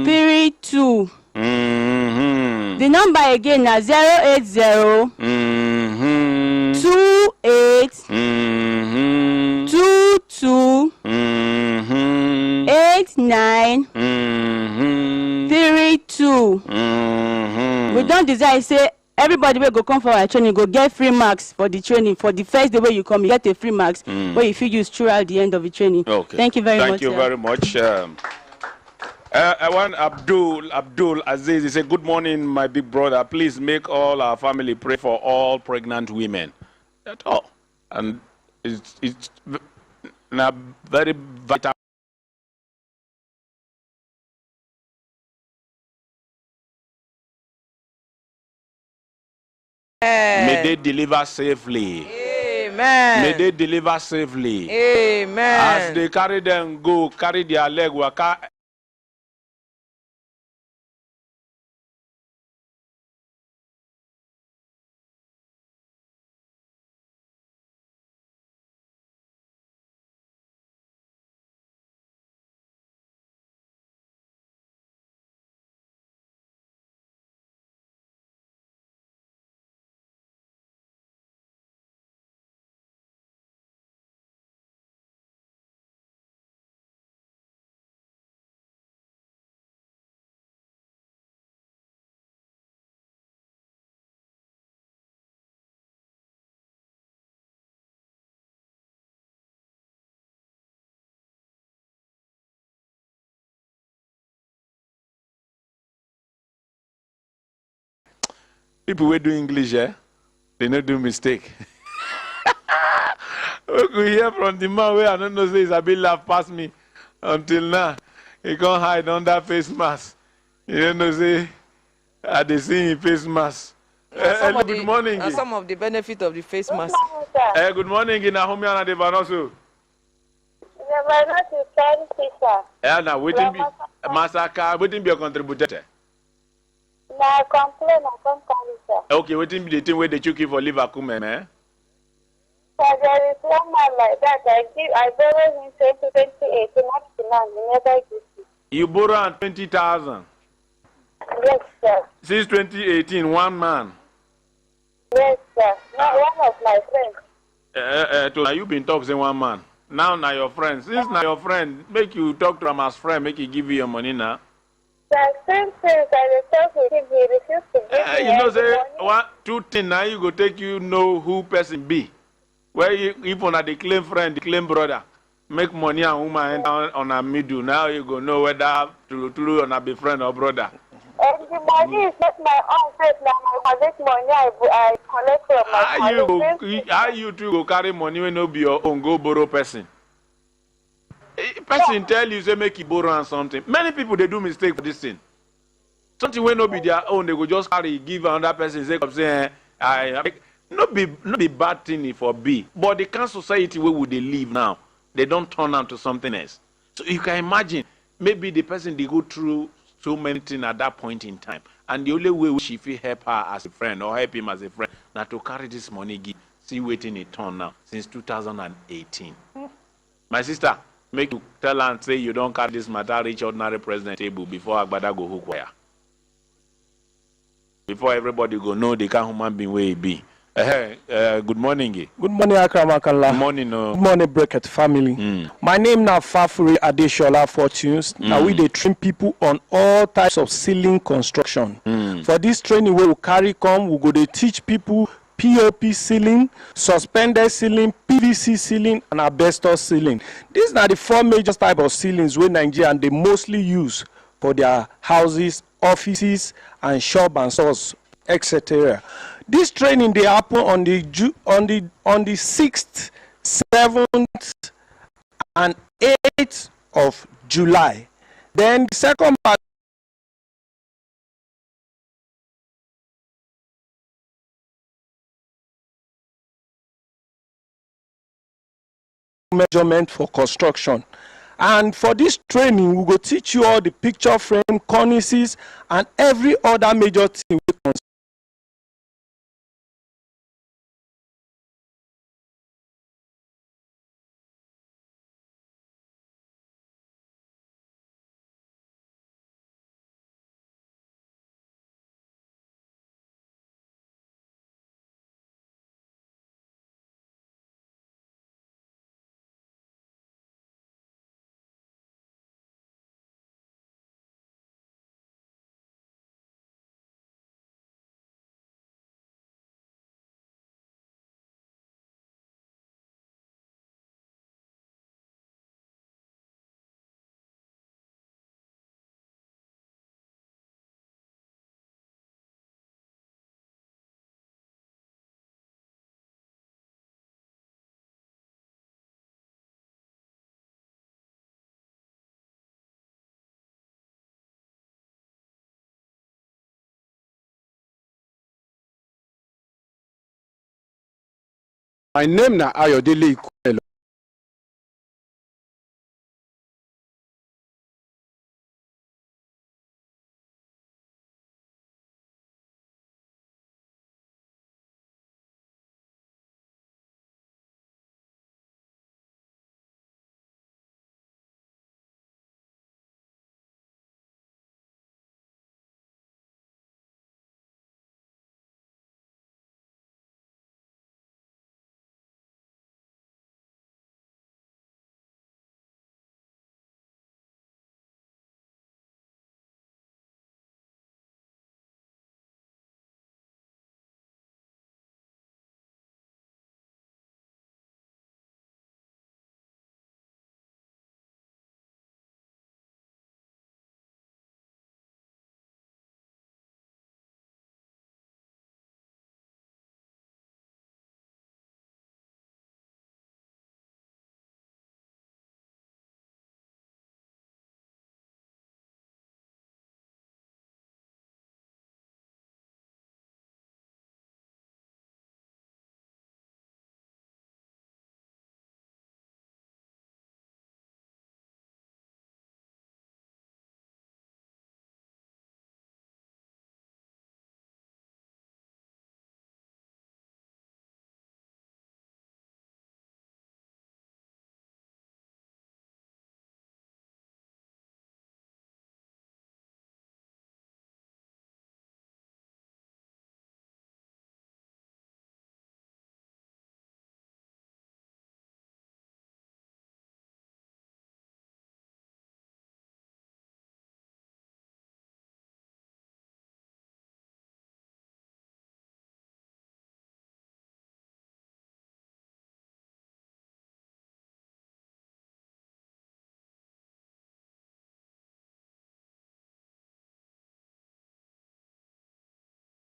32. The number again is 080 28 22 89 32. We don't desire say everybody will go come for our training, go get free marks for the training. For the first day where you come, you get a free marks where if you use throughout the end of the training. Okay. Thank you very much. Thank you very much. I want Abdul Aziz. He said, "Good morning, my big brother. Please make all our family pray for all pregnant women." At all, and it's now very vital. May they deliver safely. Amen. May they deliver safely. Amen. As they carry them, go carry their leg. Waka. People who do English, they don't do mistake. We could hear from the man where I don't know say Isabel laugh past me until now. He can't hide under face mask. You don't know say they see him face mask. Good morning. Some of the benefit of the face mask. Good morning, Naomi and Devanoso. Now waiting be massacre. Waiting be a contributor. I complain, I can't carry, sir. Okay, waiting be the thing where they took you for Liverpool, man. So there is one man like that. I borrowed him 2018 up to now. He never gives it. You borrow 20,000. Yes, sir. Since 2018, one man. Yes, sir. Not one of my friends. Now you been talking one man. Now your friend. Since now your friend, make you talk to him as friend, make you give you your money now. The same things I talk with him, he refused to give me. You know, say one, two things now you go take you know who person be. Where you, if on the claim friend, the claim brother, make money and woman on a middle. Now you go know whether to on a be friend or brother. And the money is not my own face. Now my collect money I collect from my How you two go carry money when no be your own, go borrow person? Person tell you say make you borrow and something. Many people they do mistake for this thing. Something when no be their own, they go just carry give another person say not be bad thing for B. But the kind of society where would they live now? They don't turn out to something else. So you can imagine maybe the person they go through so many things at that point in time, and the only way which if you help her as a friend or help him as a friend, now to carry this money give. See waiting it turn now since 2018. My sister. Make you tell and say you don't carry this matter reach ordinary president table before Agbada go hook wire. Before everybody go know the kind human being where he be. Good morning. Good morning, Akramakallah. Good morning. Good morning, Brekete family. My name now Fafuri Adeshola Fortunes. Now we dey train people on all types of ceiling construction. For this training we will carry come, we go dey teach people POP ceiling, suspended ceiling, PVC ceiling, and asbestos ceiling. These are the 4 major types of ceilings wey Nigerians dey mostly use for their houses, offices, and shop and stores, etc. This training dey happen on the 6th, 7th, and 8th of July. Then the second part measurement for construction. And for this training, we will teach you all the picture frame, cornices, and every other major thing we concern. My name na Ayodele Iku.